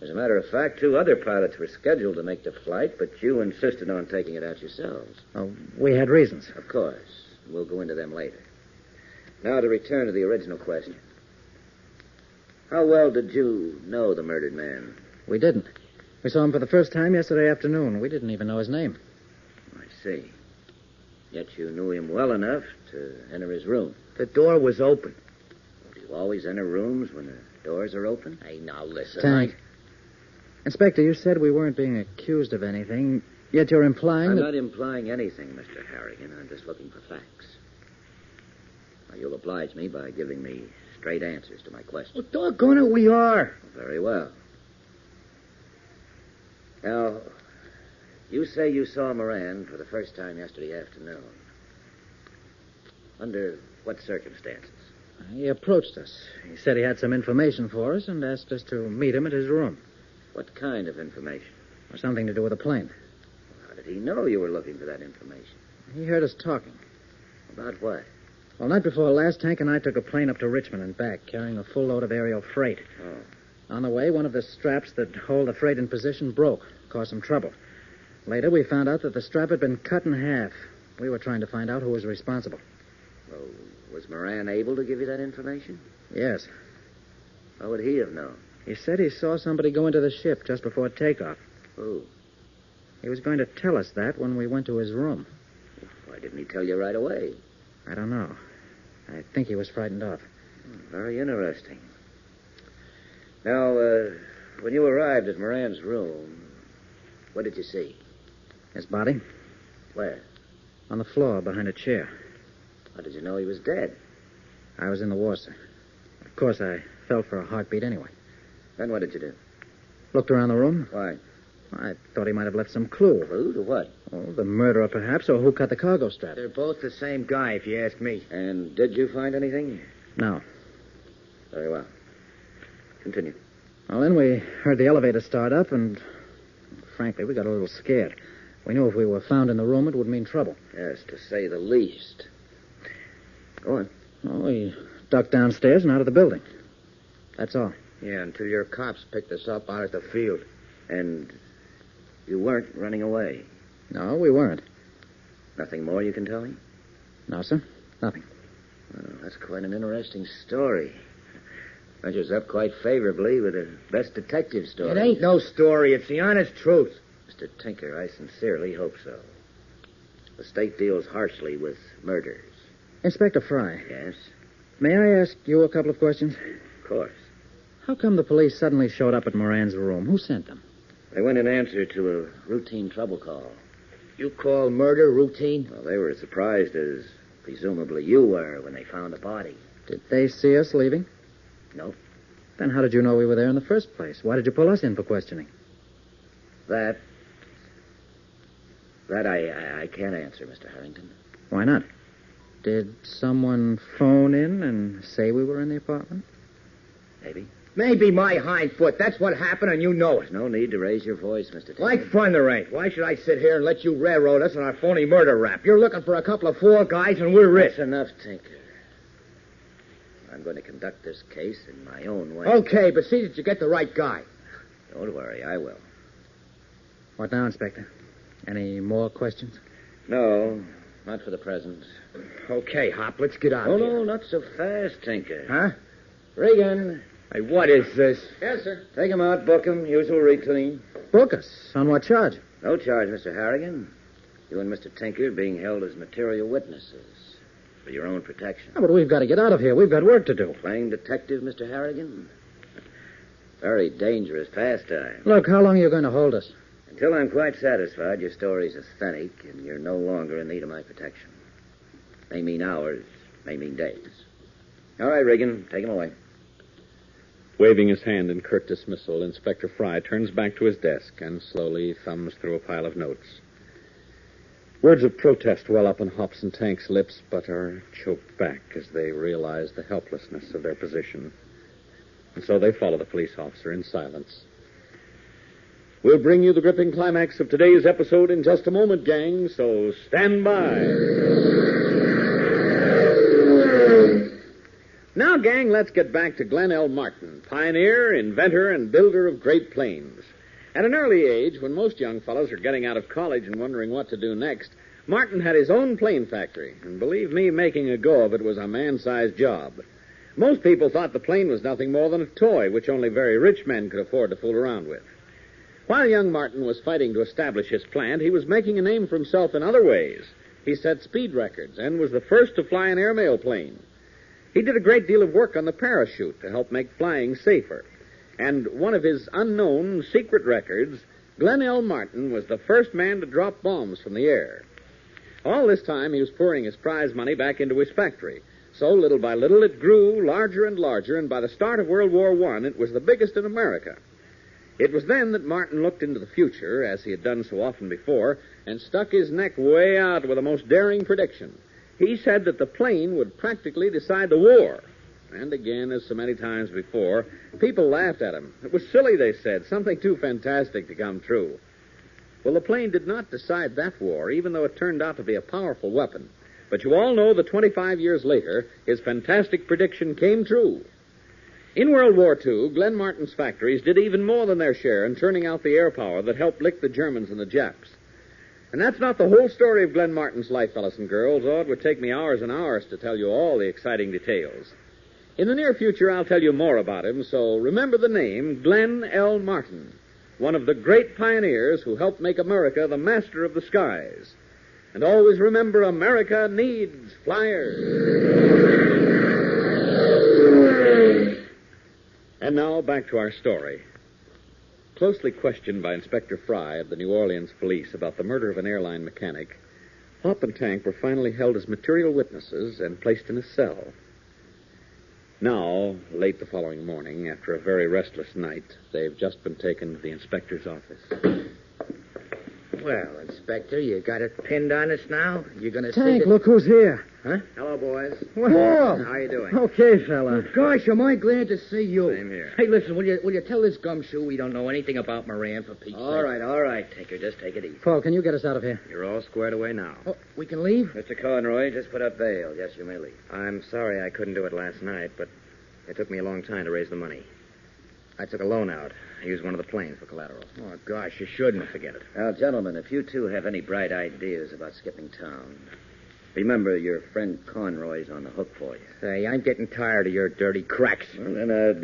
As a matter of fact, 2 other pilots were scheduled to make the flight, but you insisted on taking it out yourselves. Oh, we had reasons. Of course. We'll go into them later. Now to return to the original question. How well did you know the murdered man? We didn't. We saw him for the first time yesterday afternoon. We didn't even know his name. I see. Yet you knew him well enough to enter his room. The door was open. Do you always enter rooms when the doors are open? Hey, now listen. Tank. Inspector, you said we weren't being accused of anything, yet you're implying I'm that... not implying anything, Mr. Harrigan. I'm just looking for facts. Now, you'll oblige me by giving me straight answers to my questions. Well, doggone it, we are. Very well. Now, you say you saw Moran for the first time yesterday afternoon. Under what circumstances? He approached us. He said he had some information for us and asked us to meet him at his room. What kind of information? Or something to do with the plane. How did he know you were looking for that information? He heard us talking. About what? Well, night before last, Tank and I took a plane up to Richmond and back, carrying a full load of aerial freight. Oh. On the way, one of the straps that hold the freight in position broke, caused some trouble. Later, we found out that the strap had been cut in half. We were trying to find out who was responsible. Well, was Moran able to give you that information? Yes. How would he have known? He said he saw somebody go into the ship just before takeoff. Who? He was going to tell us that when we went to his room. Why didn't he tell you right away? I don't know. I think he was frightened off. Very interesting. Now, when you arrived at Moran's room, what did you see? His body? Where? On the floor behind a chair. How did you know he was dead? I was in the war, sir. Of course, I felt for a heartbeat anyway. Then what did you do? Looked around the room. Why? I thought he might have left some clue. Clue to what? Oh, the murderer, perhaps, or who cut the cargo strap. They're both the same guy, if you ask me. And did you find anything? No. Very well. Continue. Well, then we heard the elevator start up, and frankly, we got a little scared. We knew if we were found in the room, it would mean trouble. Yes, to say the least. Go on. Oh, we ducked downstairs and out of the building. That's all. Yeah, until your cops picked us up out at the field. And you weren't running away? No, we weren't. Nothing more you can tell me? No, sir. Nothing. Well, that's quite an interesting story. Measures up quite favorably with the best detective story. It ain't no story. It's the honest truth. Mr. Tinker, I sincerely hope so. The state deals harshly with murders. Inspector Fry, Yes, may I ask you a couple of questions? of course. How come the police suddenly showed up at Moran's room? Who sent them? They went in answer to a routine trouble call. You call murder routine? Well, they were as surprised as presumably you were when they found the body. Did they see us leaving? No. Then how did you know we were there in the first place? Why did you pull us in for questioning? That I can't answer, Mr. Harrington. Why not? Did someone phone in and say we were in the apartment? Maybe. Maybe my hind foot. That's what happened, and you know it. No need to raise your voice, Mr. Tinker. Like fun there ain't. Why should I sit here and let you railroad us on our phony murder rap? You're looking for a couple of fool guys, and we're rich. That's enough, Tinker. I'm going to conduct this case in my own way. Okay, but see that you get the right guy. Don't worry, I will. What now, Inspector? Any more questions? No, not for the present. Okay, Hop, let's get out Oh, of here. no, not so fast, Tinker. Huh? Regan, Hey, what is this? Yes, sir. take him out, book him, usual routine. Book us. On what charge? No charge, Mr. Harrigan. You and Mr. Tinker being held as material witnesses for your own protection. Oh, but we've got to get out of here. We've got work to do. Playing detective, Mr. Harrigan? Very dangerous pastime. Look, how long are you going to hold us? Until I'm quite satisfied your story's authentic and you're no longer in need of my protection. May mean hours, may mean days. All right, Regan, take him away. Waving his hand in curt dismissal, Inspector Fry turns back to his desk and slowly thumbs through a pile of notes. Words of protest well up on Hops and Tank's lips, but are choked back as they realize the helplessness of their position. And so they follow the police officer in silence. We'll bring you the gripping climax of today's episode in just a moment, gang, so stand by. Now, gang, let's get back to Glenn L. Martin, pioneer, inventor, and builder of great planes. At an early age, when most young fellows are getting out of college and wondering what to do next, Martin had his own plane factory, and believe me, making a go of it was a man-sized job. Most people thought the plane was nothing more than a toy, which only very rich men could afford to fool around with. While young Martin was fighting to establish his plant, he was making a name for himself in other ways. He set speed records and was the first to fly an airmail plane. He did a great deal of work on the parachute to help make flying safer. And one of his unknown secret records, Glenn L. Martin was the first man to drop bombs from the air. All this time, he was pouring his prize money back into his factory. So, little by little, it grew larger and larger, and by the start of World War I, it was the biggest in America. It was then that Martin looked into the future, as he had done so often before, and stuck his neck way out with a most daring prediction. He said that the plane would practically decide the war. And again, as so many times before, people laughed at him. It was silly, they said, something too fantastic to come true. Well, the plane did not decide that war, even though it turned out to be a powerful weapon. But you all know that 25 years later, his fantastic prediction came true. In World War II, Glenn Martin's factories did even more than their share in turning out the air power that helped lick the Germans and the Japs. And that's not the whole story of Glenn Martin's life, fellas and girls, or it would take me hours and hours to tell you all the exciting details. In the near future, I'll tell you more about him, so remember the name Glenn L. Martin, one of the great pioneers who helped make America the master of the skies. And always remember, America needs flyers. And now, back to our story. Closely questioned by Inspector Fry of the New Orleans police about the murder of an airline mechanic, Hop and Tank were finally held as material witnesses and placed in a cell. Now, late the following morning, after a very restless night, they've just been taken to the inspector's office. Well, Inspector, you got it pinned on us now? You're going to Tank, look who's here. Huh? Hello, boys. Whoa. How you doing? Okay, fella. Gosh, am I glad to see you. Same here. Hey, listen, will you tell this gumshoe we don't know anything about Moran, for Pete's sake? All right, Tinker, just take it easy. Paul, can you get us out of here? You're all squared away now. Oh, we can leave? Mr. Conroy, just put up bail. Yes, you may leave. I'm sorry I couldn't do it last night, but it took me a long time to raise the money. I took a loan out. I used one of the planes for collateral. Oh, gosh, you shouldn't. Forget it. Now, gentlemen, if you two have any bright ideas about skipping town, Remember, your friend Conroy's on the hook for you. Say, I'm getting tired of your dirty cracks. Well, then I'd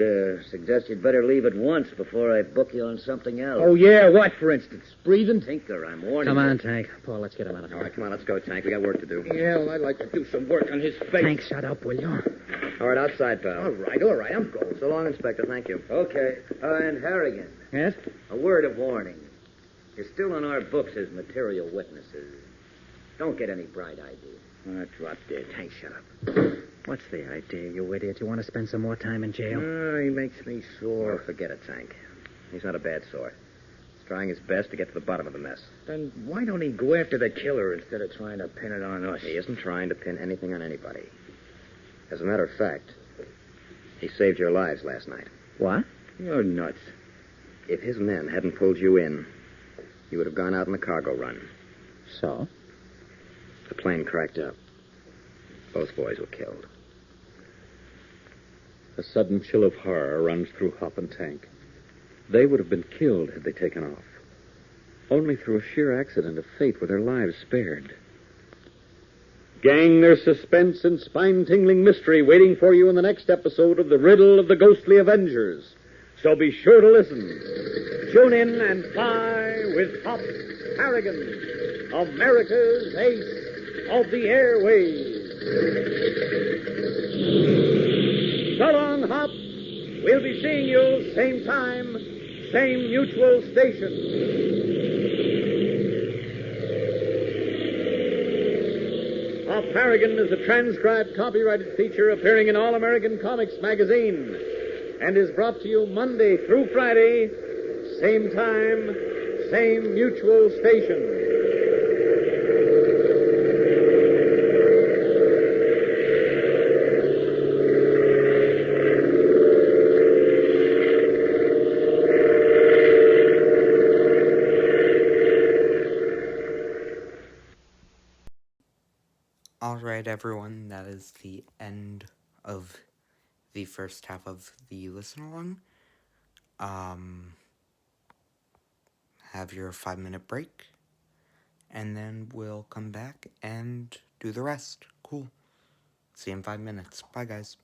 suggest you'd better leave at once before I book you on something else. Oh, yeah? What, for instance? Breathing? Tinker, I'm warning Come you. on, Tank. Paul, let's get him out of here. All right, come on, let's go, Tank. We got work to do. Yeah, well, I'd like to do some work on his face. Tank, shut up, will you? All right, outside, pal. All right, I'm going. So long, Inspector. Thank you. Okay. And Harrigan, Yes? a word of warning. You're still on our books as material witnesses. Don't get any bright ideas. Drop dead. Tank, shut up. What's the idea, you idiot? You want to spend some more time in jail? He makes me sore. Oh, forget it, Tank. He's not a bad sort. He's trying his best to get to the bottom of the mess. Then why don't he go after the killer instead of trying to pin it on us? He isn't trying to pin anything on anybody. As a matter of fact, he saved your lives last night. What? You're nuts. If his men hadn't pulled you in, you would have gone out on the cargo run. So? The plane cracked up. Both boys were killed. A sudden chill of horror runs through Hop and Tank. They would have been killed had they taken off. Only through a sheer accident of fate were their lives spared. Gang, there's suspense and spine-tingling mystery waiting for you in the next episode of the Riddle of the Ghostly Avengers. So be sure to listen. Tune in and fly with Hop Harrigan, America's ace of the airways. So long, Hop. We'll be seeing you same time, same mutual station. Hop Harrigan is a transcribed copyrighted feature appearing in All American Comics magazine and is brought to you Monday through Friday, same time, same mutual station. Alright, everyone, that is the end of the first half of the listen-along. Have your 5-minute break, and then we'll come back and do the rest. Cool. See you in 5 minutes. Bye, guys.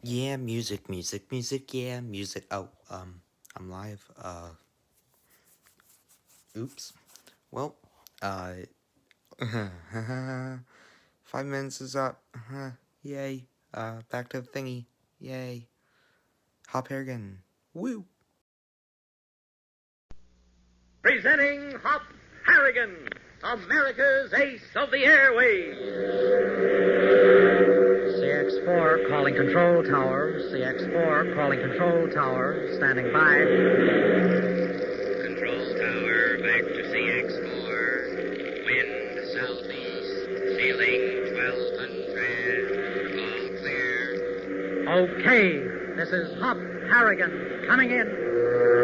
Yeah, music, yeah, music. Oh, I'm live. Oops. Well, uh, 5 minutes is up. Yay. Back to the thingy. Yay. Hop Harrigan. Woo. Presenting Hop Harrigan, America's ace of the airways. CX-4 calling control tower. CX-4 calling control tower. Standing by. Control tower, back to CX-4. Wind southeast. Ceiling 1200. All clear. Okay. This is Hop Harrigan coming in.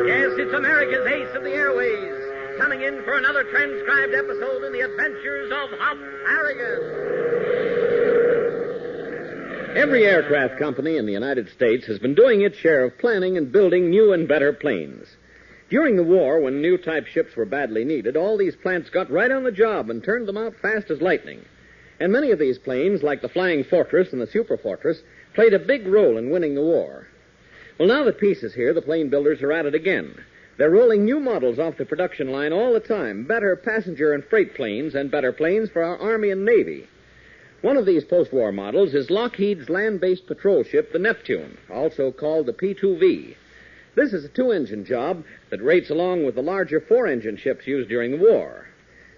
Yes, it's America's ace of the airways, coming in for another transcribed episode in the adventures of Hop Harrigan. Every aircraft company in the United States has been doing its share of planning and building new and better planes. During the war, when new type ships were badly needed, all these plants got right on the job and turned them out fast as lightning. And many of these planes, like the Flying Fortress and the Super Fortress, played a big role in winning the war. Well, now that peace is here, the plane builders are at it again. They're rolling new models off the production line all the time, better passenger and freight planes and better planes for our Army and Navy. One of these post-war models is Lockheed's land-based patrol ship, the Neptune, also called the P-2V. This is a two-engine job that rates along with the larger four-engine ships used during the war.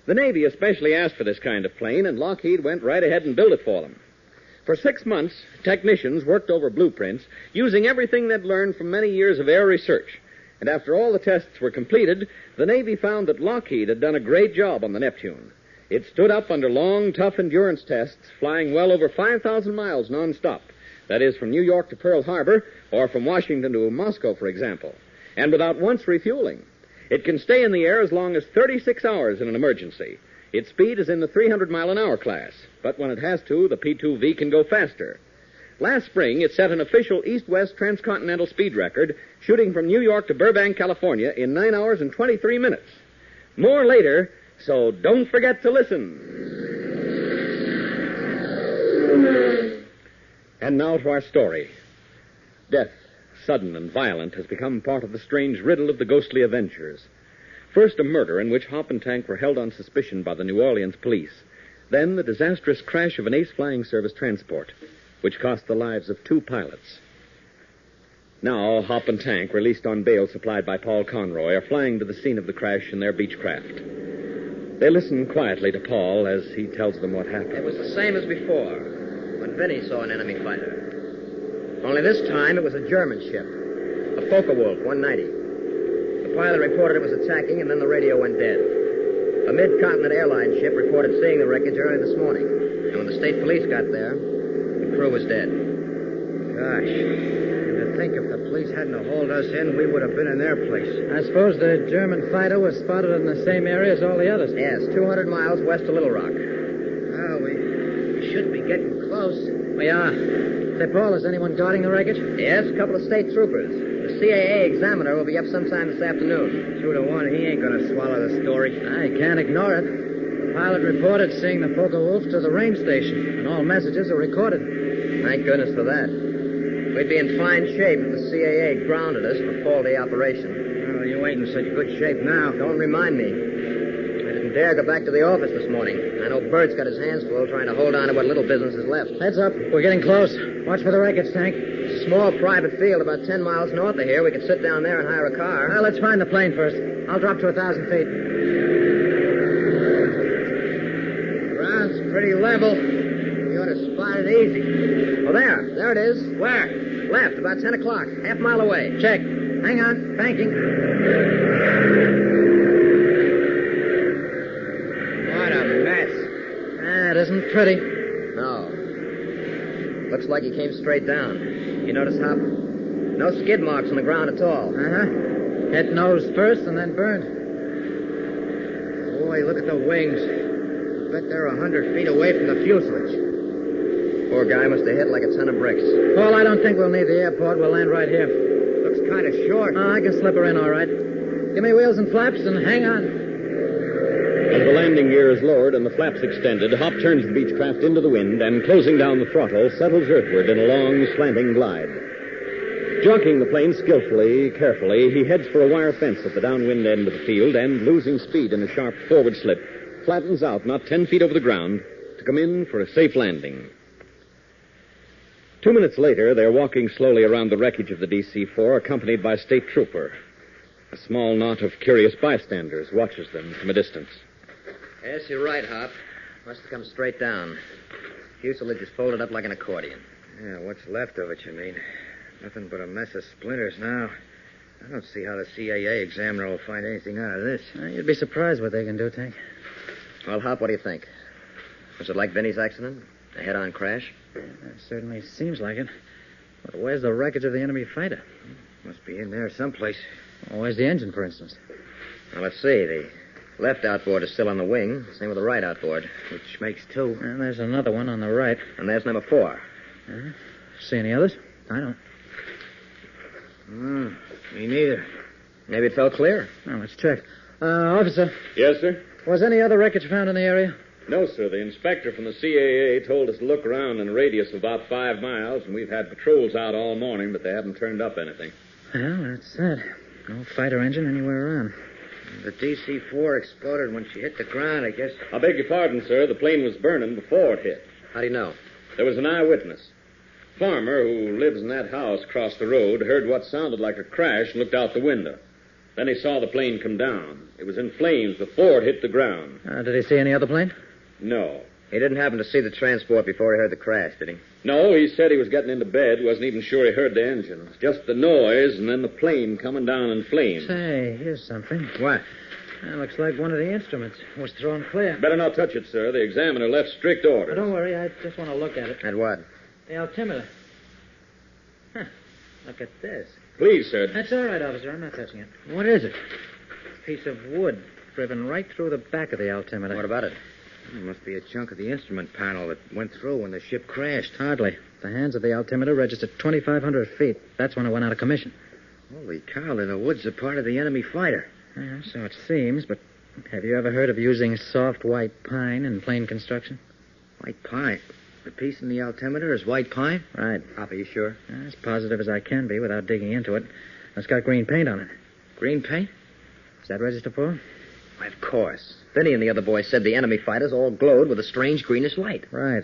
The Navy especially asked for this kind of plane, and Lockheed went right ahead and built it for them. For 6 months, technicians worked over blueprints, using everything they'd learned from many years of air research. And after all the tests were completed, the Navy found that Lockheed had done a great job on the Neptune. It stood up under long, tough endurance tests, flying well over 5,000 miles nonstop. That is, from New York to Pearl Harbor, or from Washington to Moscow, for example, and without once refueling. It can stay in the air as long as 36 hours in an emergency. Its speed is in the 300-mile-an-hour class, but when it has to, the P-2V can go faster. Last spring, it set an official east-west transcontinental speed record, shooting from New York to Burbank, California, in 9 hours and 23 minutes. More later, so don't forget to listen. And now to our story. Death, sudden and violent, has become part of the strange riddle of the ghostly Avengers. First, a murder in which Hop and Tank were held on suspicion by the New Orleans police. Then, the disastrous crash of an Ace Flying Service transport, which cost the lives of 2 pilots. Now, Hop and Tank, released on bail supplied by Paul Conroy, are flying to the scene of the crash in their Beechcraft. They listen quietly to Paul as he tells them what happened. It was the same as before, when Vinny saw an enemy fighter. Only this time, it was a German ship, a Focke-Wulf 190. The pilot reported it was attacking, and then the radio went dead. A mid-continent airline ship reported seeing the wreckage early this morning. And when the state police got there, the crew was dead. Gosh. And to think if the police hadn't hauled us in, we would have been in their place. I suppose the German fighter was spotted in the same area as all the others. Yes, 200 miles west of Little Rock. Well, we should be getting close. We are. Say, Paul, is anyone guarding the wreckage? Yes, a couple of state troopers. The CAA examiner will be up sometime this afternoon. 2 to 1, he ain't going to swallow the story. I can't ignore it. The pilot reported seeing the Focke-Wulf to the range station, and all messages are recorded. Thank goodness for that. We'd be in fine shape if the CAA grounded us for faulty operation. Well, you ain't in such good shape now. Don't remind me. I didn't dare go back to the office this morning. I know Bert's got his hands full trying to hold on to what little business is left. Heads up. We're getting close. Watch for the wreckage, Tank. It's a small private field about 10 miles north of here. We could sit down there and hire a car. Well, let's find the plane first. I'll drop to 1,000 feet. Ground's pretty level. You ought to spot it easy. Oh, there. There it is. Where? Left, about 10 o'clock. Half mile away. Check. Hang on. Banking. What a mess. That isn't pretty. No. Looks like he came straight down. You notice, Hop? No skid marks on the ground at all. Uh-huh. Hit nose first and then burned. Boy, look at the wings. I bet they're 100 feet away from the fuselage. Poor guy must have hit like a ton of bricks. Paul, I don't think we'll need the airport. We'll land right here. Looks kind of short. Oh, I can slip her in all right. Give me wheels and flaps and hang on. As the landing gear is lowered and the flaps extended, Hop turns the Beechcraft into the wind and, closing down the throttle, settles earthward in a long, slanting glide. Jockeying the plane skillfully, carefully, he heads for a wire fence at the downwind end of the field and, losing speed in a sharp forward slip, flattens out not 10 feet over the ground to come in for a safe landing. 2 minutes later, they're walking slowly around the wreckage of the DC-4, accompanied by a state trooper. A small knot of curious bystanders watches them from a distance. Yes, you're right, Hop. Must have come straight down. Fuselage is folded up like an accordion. Yeah, what's left of it, you mean? Nothing but a mess of splinters now. I don't see how the CAA examiner will find anything out of this. You'd be surprised what they can do, Tank. Well, Hop, what do you think? Was it like Vinny's accident? A head-on crash? Yeah, it certainly seems like it. But where's the wreckage of the enemy fighter? Must be in there someplace. Well, where's the engine, for instance? Now, let's see. The left outboard is still on the wing. Same with the right outboard. Which makes two. And there's another one on the right. And there's number 4. See any others? I don't. Me neither. Maybe it fell clear. Well, let's check. Officer, Yes, sir? was any other wreckage found in the area? No, sir. The inspector from the CAA told us to look around in a radius of about 5 miles, and we've had patrols out all morning, but they haven't turned up anything. Well, that's that. No fighter engine anywhere around. The DC-4 exploded when she hit the ground, I guess. I beg your pardon, sir. The plane was burning before it hit. How do you know? There was an eyewitness. Farmer who lives in that house across the road heard what sounded like a crash and looked out the window. Then he saw the plane come down. It was in flames before it hit the ground. Did he see any other plane? No. He didn't happen to see the transport before he heard the crash, did he? No, he said he was getting into bed. Wasn't even sure he heard the engine. Just the noise and then the plane coming down in flames. Say, here's something. What? That looks like one of the instruments was thrown clear. Better not touch it, sir. The examiner left strict orders. Don't worry, I just want to look at it. At what? The altimeter. Huh. Look at this. Please, sir. That's all right, officer. I'm not touching it. What is it? A piece of wood driven right through the back of the altimeter. What about it? It must be a chunk of the instrument panel that went through when the ship crashed. Hardly. The hands of the altimeter registered 2,500 feet. That's when it went out of commission. Holy cow, then the wood's a part of the enemy fighter. Yeah, so it seems, but have you ever heard of using soft white pine in plane construction? White pine? The piece in the altimeter is white pine? Right. Hop, are you sure? As positive as I can be without digging into it. It's got green paint on it. Green paint? Is that register for? Why, of course. Vinny and the other boys said the enemy fighters all glowed with a strange greenish light. Right.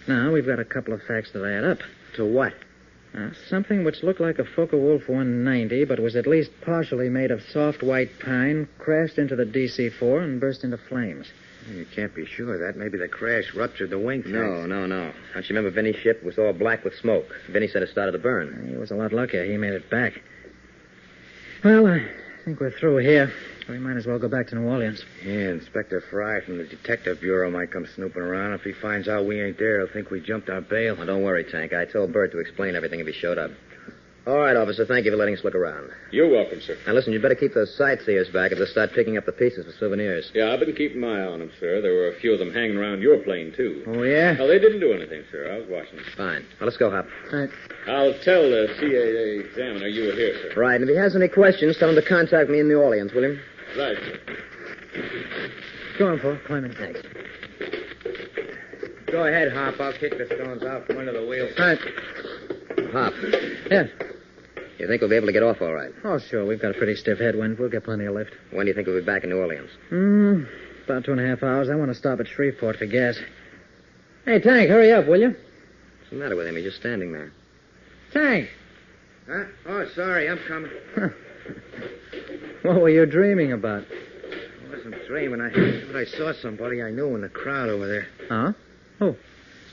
Now, we've got a couple of facts that add up. To what? Something which looked like a Focke-Wulf 190, but was at least partially made of soft white pine, crashed into the DC-4 and burst into flames. You can't be sure of that. Maybe the crash ruptured the wing fence. No. Don't you remember Vinny's ship was all black with smoke? Vinny said it started to burn. He was a lot luckier. He made it back. Well, I think we're through here. We might as well go back to New Orleans. Yeah, Inspector Fry from the Detective Bureau might come snooping around. If he finds out we ain't there, he'll think we jumped our bail. Well, don't worry, Tank. I told Bert to explain everything if he showed up. All right, officer. Thank you for letting us look around. You're welcome, sir. Now, listen, you better keep those sightseers back if they start picking up the pieces for souvenirs. Yeah, I've been keeping my eye on them, sir. There were a few of them hanging around your plane, too. Oh, yeah? No, they didn't do anything, sir. I was watching them. Fine. Well, let's go, Hop. Right. I'll tell the CAA examiner you were here, sir. Right, and if he has any questions, tell him to contact me in New Orleans, will you? Right, sir. Go on, Paul. Climb in. Thanks. Go ahead, Hop. I'll kick the stones out from under the wheel. Right. Hop, Yes. you think we'll be able to get off all right? Oh, sure. We've got a pretty stiff headwind. We'll get plenty of lift. When do you think we'll be back in New Orleans? About 2.5 hours. I want to stop at Shreveport for gas. Hey, Tank, hurry up, will you? What's the matter with him? He's just standing there. Tank! Huh? Oh, sorry. I'm coming. What were you dreaming about? I wasn't dreaming. I saw somebody I knew in the crowd over there. Huh? Who?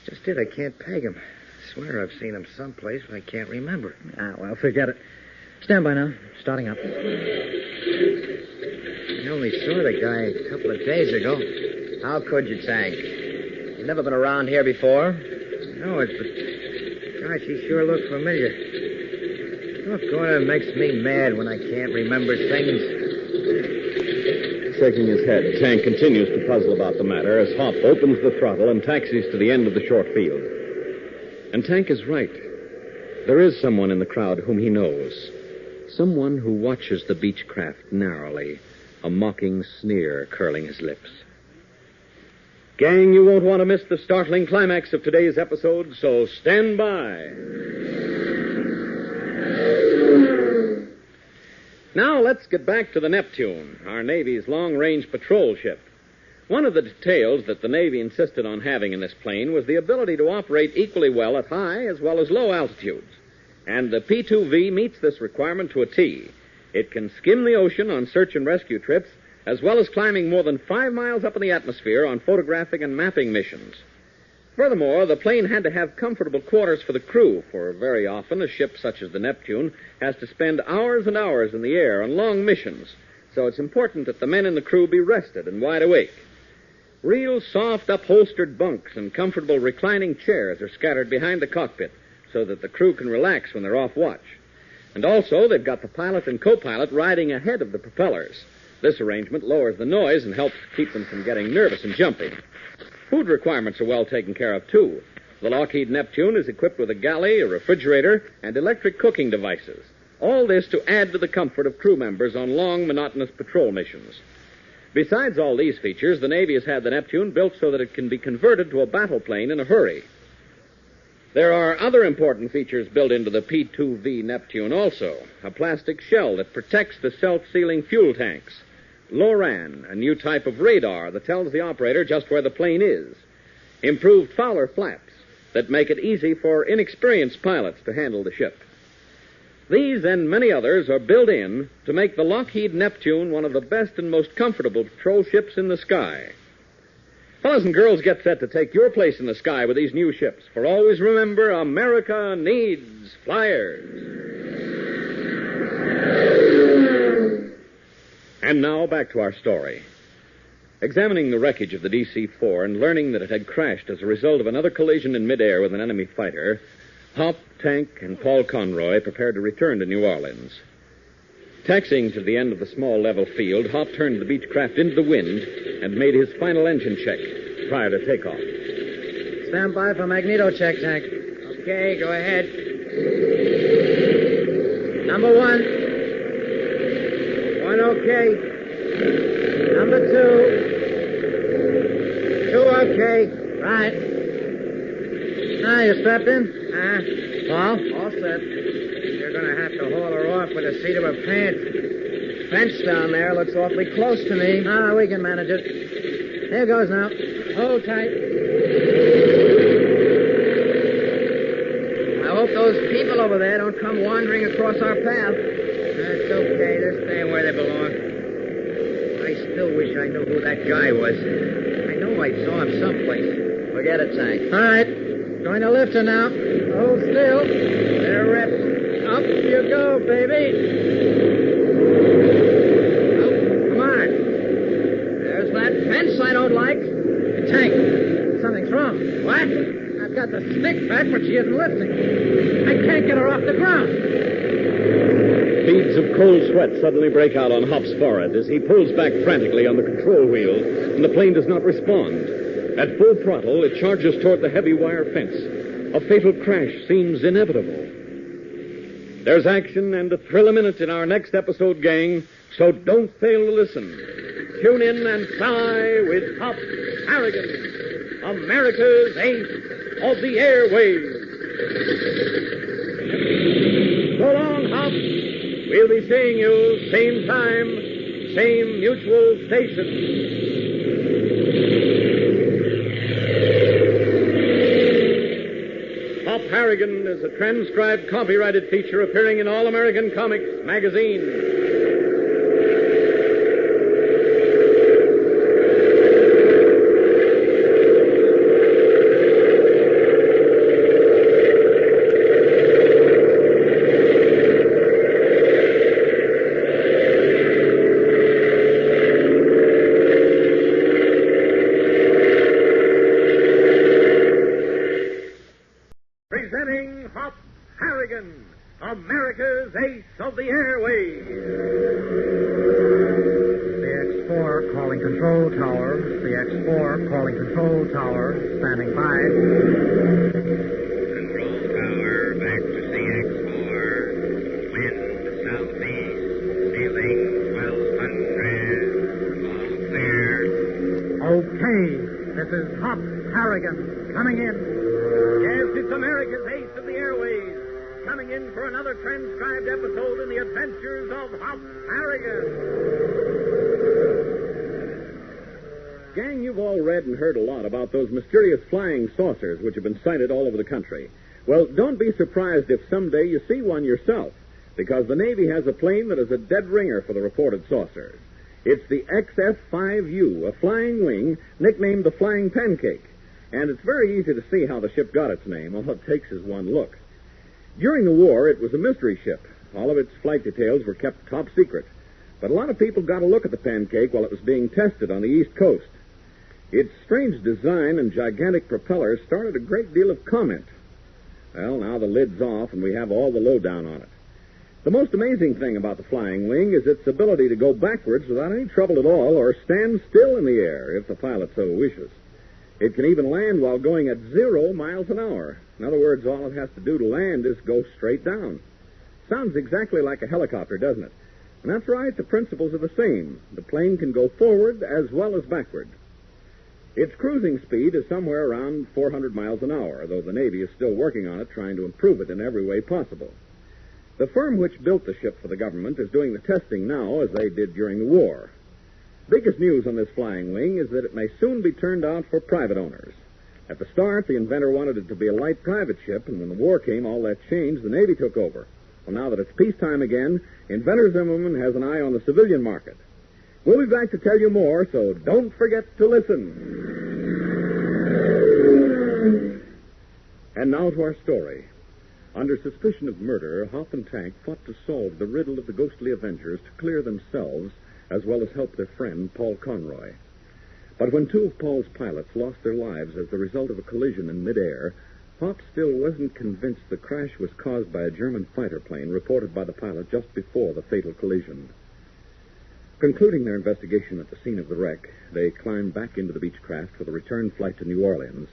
It's just it. I can't peg him. I swear I've seen him someplace, but I can't remember. Well, forget it. Stand by now. Starting up. I only saw the guy a couple of days ago. How could you, Tank? You've never been around here before? No, but gosh, he sure looked familiar. Doggone, it makes me mad when I can't remember things. Shaking his head, Tank continues to puzzle about the matter as Hop opens the throttle and taxis to the end of the short field. And Tank is right. There is someone in the crowd whom he knows. Someone who watches the Beechcraft narrowly, a mocking sneer curling his lips. Gang, you won't want to miss the startling climax of today's episode, so stand by. Now let's get back to the Neptune, our Navy's long-range patrol ship. One of the details that the Navy insisted on having in this plane was the ability to operate equally well at high as well as low altitudes. And the P-2V meets this requirement to a T. It can skim the ocean on search and rescue trips, as well as climbing more than 5 miles up in the atmosphere on photographic and mapping missions. Furthermore, the plane had to have comfortable quarters for the crew, for very often a ship such as the Neptune has to spend hours and hours in the air on long missions, so it's important that the men in the crew be rested and wide awake. Real soft, upholstered bunks and comfortable reclining chairs are scattered behind the cockpit so that the crew can relax when they're off watch. And also, they've got the pilot and co-pilot riding ahead of the propellers. This arrangement lowers the noise and helps keep them from getting nervous and jumping. Food requirements are well taken care of, too. The Lockheed Neptune is equipped with a galley, a refrigerator, and electric cooking devices. All this to add to the comfort of crew members on long, monotonous patrol missions. Besides all these features, the Navy has had the Neptune built so that it can be converted to a battle plane in a hurry. There are other important features built into the P-2V Neptune also. A plastic shell that protects the self-sealing fuel tanks. LORAN, a new type of radar that tells the operator just where the plane is. Improved Fowler flaps that make it easy for inexperienced pilots to handle the ship. These and many others are built in to make the Lockheed Neptune one of the best and most comfortable patrol ships in the sky. Fellas and girls, get set to take your place in the sky with these new ships. For always remember, America needs flyers. And now, back to our story. Examining the wreckage of the DC-4 and learning that it had crashed as a result of another collision in midair with an enemy fighter, Hop, Tank, and Paul Conroy prepared to return to New Orleans. Taxiing to the end of the small level field, Hop turned the Beechcraft into the wind and made his final engine check prior to takeoff. Stand by for magneto check, Tank. Okay, go ahead. Number 1. 1 okay. Number 2. 2 okay. Right. Now, you strapped in? Paul? All set. You're going to have to haul her off with the seat of her pants. Fence down there looks awfully close to me. No, we can manage it. Here goes now. Hold tight. I hope those people over there don't come wandering across our path. That's okay. They're staying where they belong. I still wish I knew who that guy was. I know I saw him someplace. Forget it, Tank. All right. Going to lift her now. Hold still. They're reps. Up you go, baby. Oh, come on. There's that fence I don't like. Tank, something's wrong. What? I've got the stick back, but she isn't lifting. I can't get her off the ground. Beads of cold sweat suddenly break out on Hop's forehead as he pulls back frantically on the control wheel, and the plane does not respond. At full throttle, it charges toward the heavy wire fence. A fatal crash seems inevitable. There's action and a thrill a minute in our next episode, gang, so don't fail to listen. Tune in and fly with Hop Harrigan, America's ace of the airways. So long, Hop. We'll be seeing you same time, same mutual station. Hop Harrigan is a transcribed, copyrighted feature appearing in All American Comics magazine. Presenting Hop Harrigan, America's ace of the airways. The X-4 calling control tower. The X-4 calling control tower. Standing by. Control tower, back to CX4. Wind southeast, ceiling 1200. Hey, this is Hop Harrigan coming in. Yes, it's America's ace of the airways, coming in for another transcribed episode in the adventures of Hop Harrigan. Gang, you've all read and heard a lot about those mysterious flying saucers which have been sighted all over the country. Well, don't be surprised if someday you see one yourself, because the Navy has a plane that is a dead ringer for the reported saucers. It's the XF-5U, a flying wing nicknamed the Flying Pancake. And it's very easy to see how the ship got its name. All it takes is one look. During the war, it was a mystery ship. All of its flight details were kept top secret. But a lot of people got a look at the Pancake while it was being tested on the East Coast. Its strange design and gigantic propellers started a great deal of comment. Well, now the lid's off, and we have all the lowdown on it. The most amazing thing about the flying wing is its ability to go backwards without any trouble at all or stand still in the air, if the pilot so wishes. It can even land while going at 0 miles an hour. In other words, all it has to do to land is go straight down. Sounds exactly like a helicopter, doesn't it? And that's right, the principles are the same. The plane can go forward as well as backward. Its cruising speed is somewhere around 400 miles an hour, though the Navy is still working on it, trying to improve it in every way possible. The firm which built the ship for the government is doing the testing now, as they did during the war. Biggest news on this flying wing is that it may soon be turned out for private owners. At the start, the inventor wanted it to be a light private ship, and when the war came, all that changed. The Navy took over. Well, now that it's peacetime again, inventor Zimmerman has an eye on the civilian market. We'll be back to tell you more, so don't forget to listen. And now to our story. Under suspicion of murder, Hop and Tank fought to solve the riddle of the ghostly Avengers to clear themselves, as well as help their friend, Paul Conroy. But when two of Paul's pilots lost their lives as the result of a collision in midair, Hop still wasn't convinced the crash was caused by a German fighter plane reported by the pilot just before the fatal collision. Concluding their investigation at the scene of the wreck, they climbed back into the Beechcraft for the return flight to New Orleans.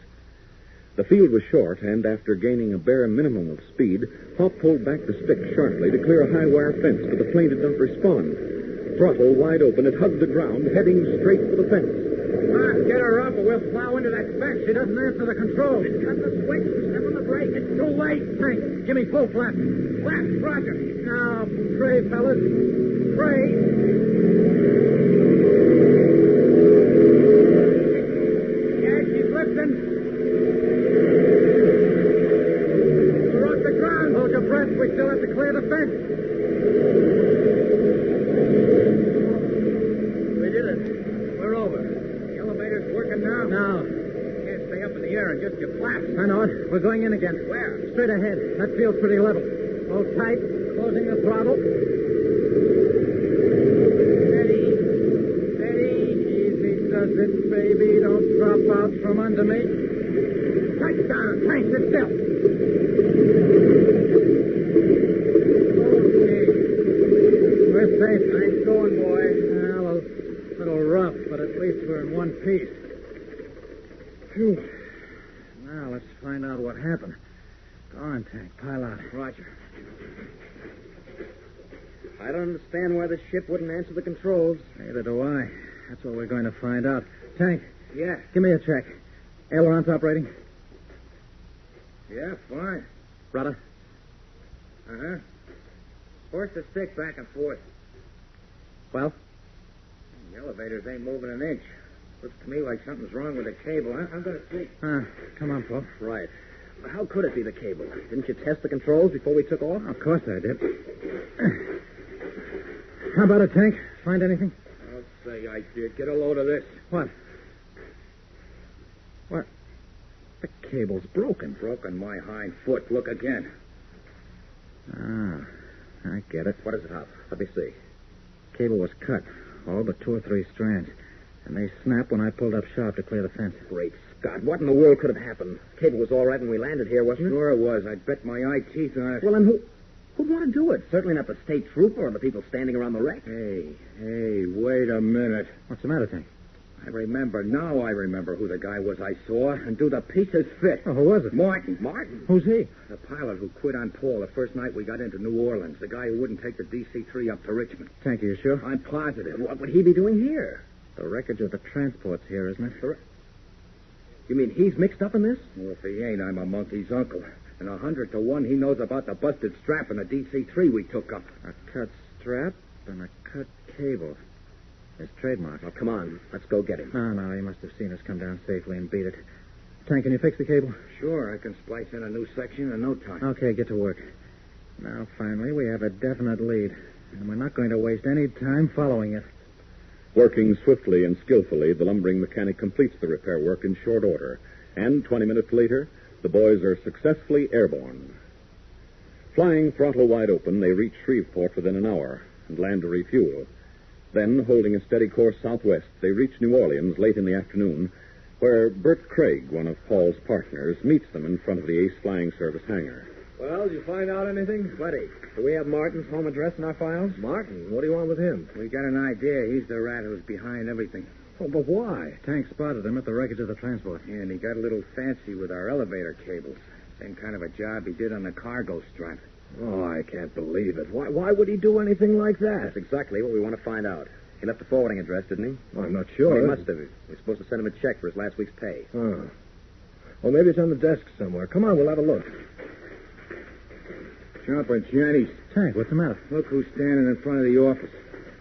The field was short, and after gaining a bare minimum of speed, Hop pulled back the stick sharply to clear a high wire fence, but the plane did not respond. Throttle wide open, it hugged the ground, heading straight for the fence. Get her up or we'll plow into that fence. She doesn't answer the controls. Cut the switch, step on the brake. It's too late. Hank, give me full flat. Flat, roger. Now, pray, fellas. Pray. Yeah, she's lifting. We're off the ground. Hold your breath. We still have to clear the fence. We did it. We're over. The elevator's working now. No. You can't stay up in the air and just get flaps. I know it. We're going in again. Where? Straight ahead. That feels pretty level. Hold tight. Closing the throttle. Steady. Steady. Easy does it, baby. Don't drop out from under me. Tight down. Tank, sit still. Okay. We're safe. Nice going, boy. Well, a little rough, but at least we're in one piece. Phew. Now, let's find out what happened. Go on, Tank. Pile out. Roger. I don't understand why the ship wouldn't answer the controls. Neither do I. That's what we're going to find out. Tank. Yeah? Give me a check. Ailerons operating? Yeah, fine. Rudder? Uh-huh. Force the stick back and forth. Well? The elevators ain't moving an inch. Looks to me like something's wrong with the cable. I'm going to see. Come on, Paul. Right. Well, how could it be the cable? Didn't you test the controls before we took off? Of course I did. How about it, Tank? Find anything? I'll say I did. Get a load of this. What? What? The cable's broken. Broken my hind foot. Look again. Ah, I get it. What is it, Hop? Let me see. Cable was cut. All but 2 or 3 strands. And they snapped when I pulled up sharp to clear the fence. Great Scott. What in the world could have happened? The cable was all right when we landed here, wasn't it? Sure it was. I bet my eye teeth on it. Well, then who'd want to do it? Certainly not the state trooper or the people standing around the wreck. Hey, wait a minute. What's the matter, Tank? I remember who the guy was I saw, and do the pieces fit. Oh, who was it? Martin. Martin? Who's he? The pilot who quit on Paul the first night we got into New Orleans. The guy who wouldn't take the DC-3 up to Richmond. Tank, are you sure? I'm positive. What would he be doing here? The wreckage of the transport's here, isn't it? You mean he's mixed up in this? Well, if he ain't, I'm a monkey's uncle. And 100 to 1, he knows about the busted strap and the DC-3 we took up. A cut strap and a cut cable. His trademark. Oh, come on. Let's go get him. No, he must have seen us come down safely and beat it. Tank, can you fix the cable? Sure, I can splice in a new section in no time. Okay, get to work. Now, finally, we have a definite lead. And we're not going to waste any time following it. Working swiftly and skillfully, the lumbering mechanic completes the repair work in short order. And 20 minutes later, the boys are successfully airborne. Flying throttle wide open, they reach Shreveport within an hour and land to refuel. Then, holding a steady course southwest, they reach New Orleans late in the afternoon, where Bert Craig, one of Paul's partners, meets them in front of the Ace Flying Service hangar. Well, did you find out anything? Buddy. Do we have Martin's home address in our files? Martin? What do you want with him? We got an idea. He's the rat who's behind everything. Oh, but why? Tank spotted him at the wreckage of the transport. Yeah, and he got a little fancy with our elevator cables. Same kind of a job he did on the cargo strap. Oh, I can't believe it. Why would he do anything like that? That's exactly what we want to find out. He left a forwarding address, didn't he? Well, I'm not sure. Well, he must have. We're supposed to send him a check for his last week's pay. Oh. Well, maybe it's on the desk somewhere. Come on, we'll have a look. Jumper Jenny's. Tank, what's the matter? Look who's standing in front of the office.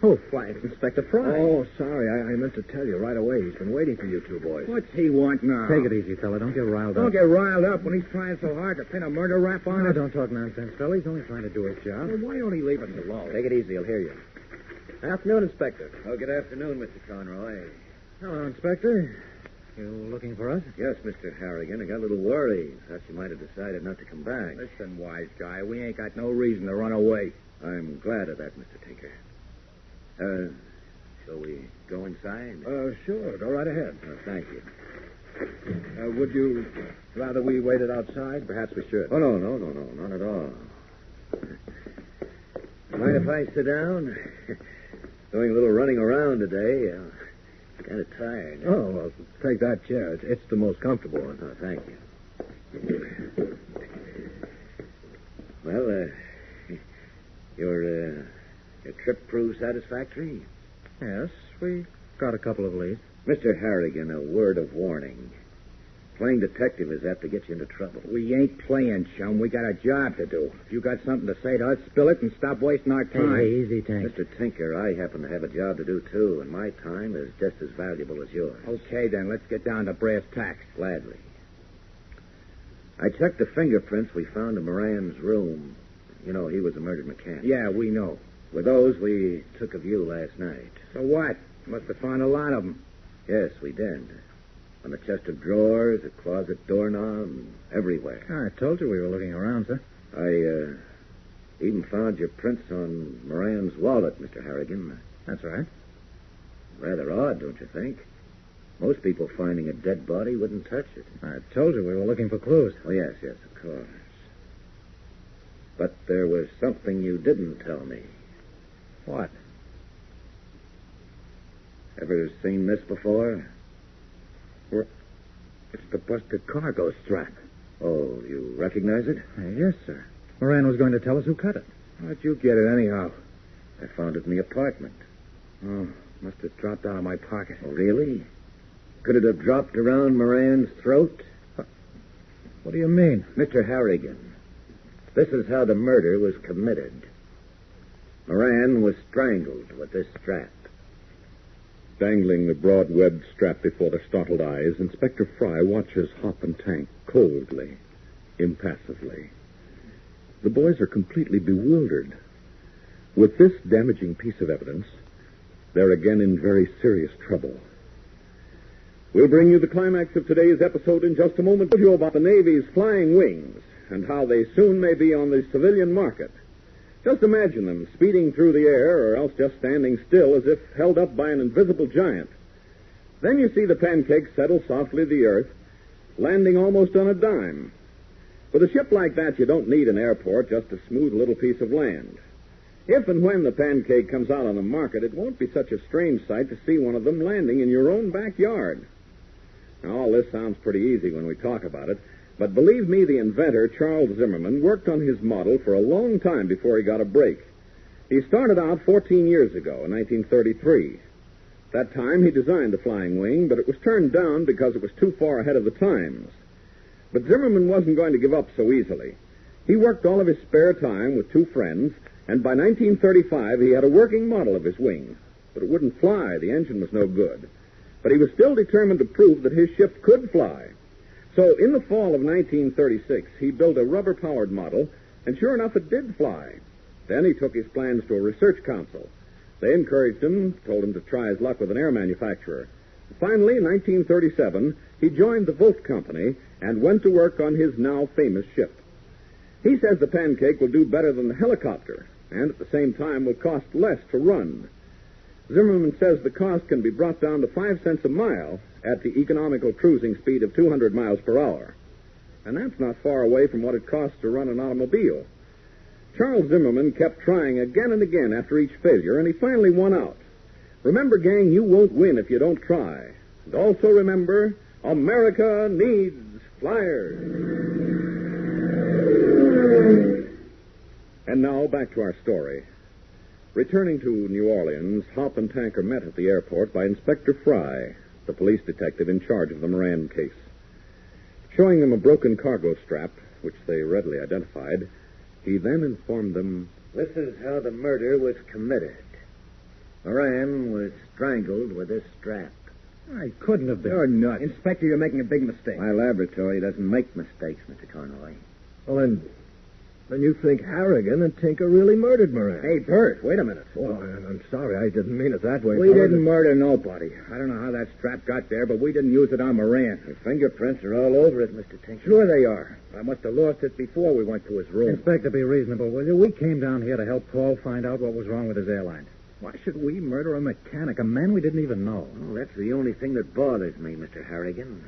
Oh, why, it's Inspector Fry. Oh, sorry. I meant to tell you right away. He's been waiting for you two boys. What's he want now? Take it easy, fella. Don't get riled up. Don't get riled up when he's trying so hard to pin a murder rap on us. Don't talk nonsense, fella. He's only trying to do his job. Well, why don't he leave us alone? Take it easy. He'll hear you. Afternoon, Inspector. Oh, good afternoon, Mr. Conroy. Hello, Inspector. You looking for us? Yes, Mr. Harrigan. I got a little worried. Thought you might have decided not to come back. Listen, wise guy, we ain't got no reason to run away. I'm glad of that, Mr. Tinker. Shall we go inside? Sure. Go right ahead. Thank you. Would you rather we waited outside? Perhaps we should. Oh, no, not at all. Mind if I sit down? Doing a little running around today. Kind of tired. Oh, well, take that chair. It's the most comfortable one. Oh, thank you. Well, your trip proved satisfactory? Yes, we got a couple of leads. Mr. Harrigan, a word of warning. Playing detective is apt to get you into trouble. We ain't playing, chum. We got a job to do. If you got something to say to us, spill it and stop wasting our time. Hey, easy, Tank. Mr. Tinker, I happen to have a job to do, too, and my time is just as valuable as yours. Okay, then. Let's get down to brass tacks. Gladly. I checked the fingerprints we found in Moran's room. You know, he was a murdered mechanic. Yeah, we know. With those, we took of you last night. So what? Must have found a lot of them. Yes, we did. On the chest of drawers, a closet doorknob, everywhere. I told you we were looking around, sir. I even found your prints on Moran's wallet, Mr. Harrigan. That's right. Rather odd, don't you think? Most people finding a dead body wouldn't touch it. I told you we were looking for clues. Oh, yes, of course. But there was something you didn't tell me. What? Ever seen this before? It's the busted cargo strap. Oh, you recognize it? Yes, sir. Moran was going to tell us who cut it. How'd you get it anyhow? I found it in the apartment. Oh, must have dropped out of my pocket. Oh, really? Could it have dropped around Moran's throat? What do you mean? Mr. Harrigan, this is how the murder was committed. Moran was strangled with this strap. Dangling the broad webbed strap before their startled eyes, Inspector Fry watches Hop and Tank coldly, impassively. The boys are completely bewildered. With this damaging piece of evidence, they're again in very serious trouble. We'll bring you the climax of today's episode in just a moment. We'll tell you about the Navy's flying wings and how they soon may be on the civilian market. Just imagine them speeding through the air or else just standing still as if held up by an invisible giant. Then you see the pancakes settle softly to the earth, landing almost on a dime. With a ship like that, you don't need an airport, just a smooth little piece of land. If and when the pancake comes out on the market, it won't be such a strange sight to see one of them landing in your own backyard. Now, all this sounds pretty easy when we talk about it, but believe me, the inventor, Charles Zimmerman, worked on his model for a long time before he got a break. He started out 14 years ago, in 1933. That time he designed the flying wing, but it was turned down because it was too far ahead of the times. But Zimmerman wasn't going to give up so easily. He worked all of his spare time with two friends, and by 1935 he had a working model of his wing. But it wouldn't fly. The engine was no good. But he was still determined to prove that his ship could fly. So in the fall of 1936, he built a rubber-powered model, and sure enough, it did fly. Then he took his plans to a research council. They encouraged him, told him to try his luck with an air manufacturer. Finally, in 1937, he joined the Volt Company and went to work on his now famous ship. He says the Pancake will do better than the helicopter, and at the same time will cost less to run. Zimmerman says the cost can be brought down to 5 cents a mile at the economical cruising speed of 200 miles per hour. And that's not far away from what it costs to run an automobile. Charles Zimmerman kept trying again and again after each failure, and he finally won out. Remember, gang, you won't win if you don't try. And also remember, America needs flyers. And now, back to our story. Returning to New Orleans, Hop and Tank are met at the airport by Inspector Fry, the police detective in charge of the Moran case. Showing them a broken cargo strap, which they readily identified, he then informed them, "This is how the murder was committed. Moran was strangled with this strap." I couldn't have been. You're nuts. Inspector, you're making a big mistake. My laboratory doesn't make mistakes, Mr. Conroy. Well, then you think Harrigan and Tinker really murdered Moran? Hey, Bert, wait a minute. Oh, I'm sorry. I didn't mean it that way. We didn't murder nobody. I don't know how that strap got there, but we didn't use it on Moran. Your fingerprints are all over it, Mr. Tinker. Sure they are. I must have lost it before we went to his room. Inspector, be reasonable, will you? We came down here to help Paul find out what was wrong with his airline. Why should we murder a mechanic, a man we didn't even know? Well, that's the only thing that bothers me, Mr. Harrigan.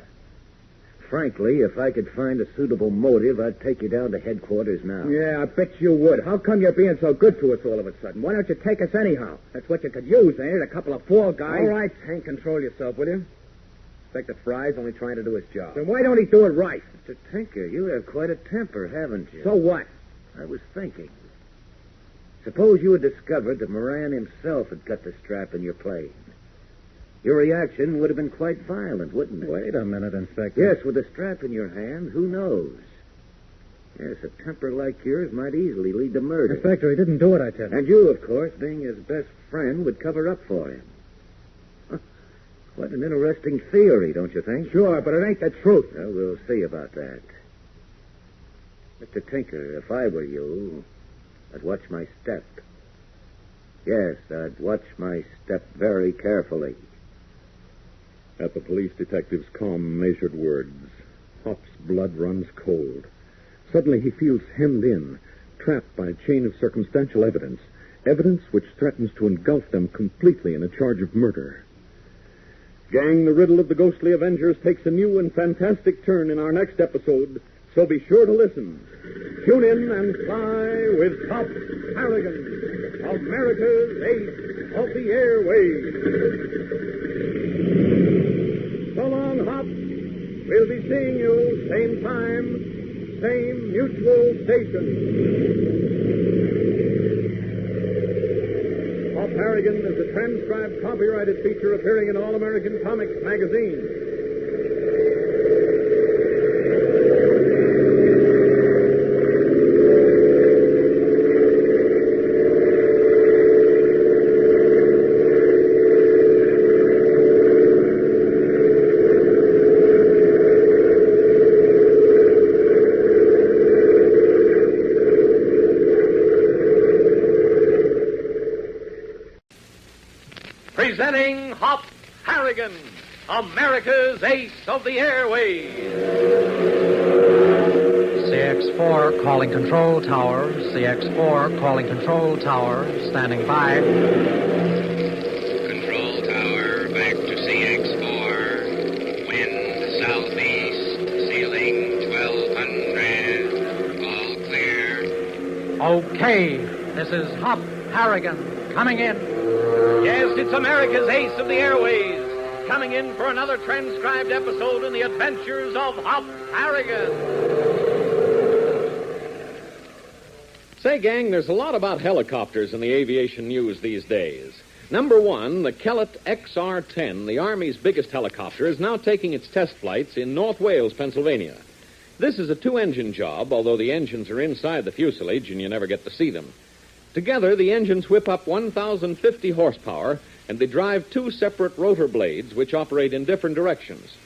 Frankly, if I could find a suitable motive, I'd take you down to headquarters now. Yeah, I bet you would. How come you're being so good to us all of a sudden? Why don't you take us anyhow? That's what you could use, ain't it? A couple of fall guys. All right, Hank, control yourself, will you? Inspector Fry's only trying to do his job. Then why don't he do it right? Mr. Tinker, you have quite a temper, haven't you? So what? I was thinking. Suppose you had discovered that Moran himself had cut the strap in your plane. Your reaction would have been quite violent, wouldn't it? Wait a minute, Inspector. Yes, with the strap in your hand, who knows? Yes, a temper like yours might easily lead to murder. Inspector, he didn't do it, I tell you. And you, of course, being his best friend, would cover up for him. Quite an interesting theory, don't you think? Sure, but it ain't the truth. Well, we'll see about that. Mr. Tinker, if I were you, I'd watch my step. Yes, I'd watch my step very carefully. At the police detective's calm, measured words, Hop's blood runs cold. Suddenly he feels hemmed in, trapped by a chain of circumstantial evidence which threatens to engulf them completely in a charge of murder. Gang, the riddle of the ghostly Avengers takes a new and fantastic turn in our next episode, so be sure to listen. Tune in and fly with Hop Harrigan, America's ace of the airways. So long, Hop. We'll be seeing you same time, same mutual station. Hop Harrigan is a transcribed, copyrighted feature appearing in All American Comics magazine. Presenting Hop Harrigan, America's ace of the airways. CX-4 calling control tower. CX-4 calling control tower. Standing by. Control tower, back to CX-4. Wind southeast, ceiling 1200. All clear. Okay, this is Hop Harrigan coming in. Yes, it's America's ace of the airways, coming in for another transcribed episode in the adventures of Hop Harrigan. Say, gang, there's a lot about helicopters in the aviation news these days. Number one, the Kellett XR-10, the Army's biggest helicopter, is now taking its test flights in North Wales, Pennsylvania. This is a two-engine job, although the engines are inside the fuselage and you never get to see them. Together, the engines whip up 1,050 horsepower, and they drive two separate rotor blades which operate in different directions.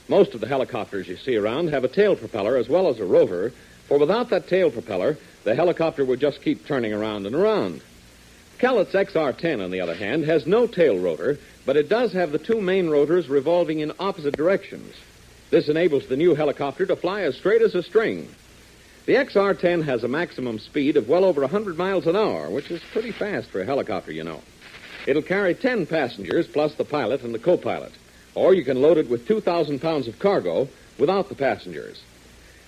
Most of the helicopters you see around have a tail propeller as well as a rotor, for without that tail propeller, the helicopter would just keep turning around and around. Kellett's XR-10, on the other hand, has no tail rotor, but it does have the two main rotors revolving in opposite directions. This enables the new helicopter to fly as straight as a string. The XR-10 has a maximum speed of well over 100 miles an hour, which is pretty fast for a helicopter, you know. It'll carry 10 passengers plus the pilot and the co-pilot, or you can load it with 2,000 pounds of cargo without the passengers.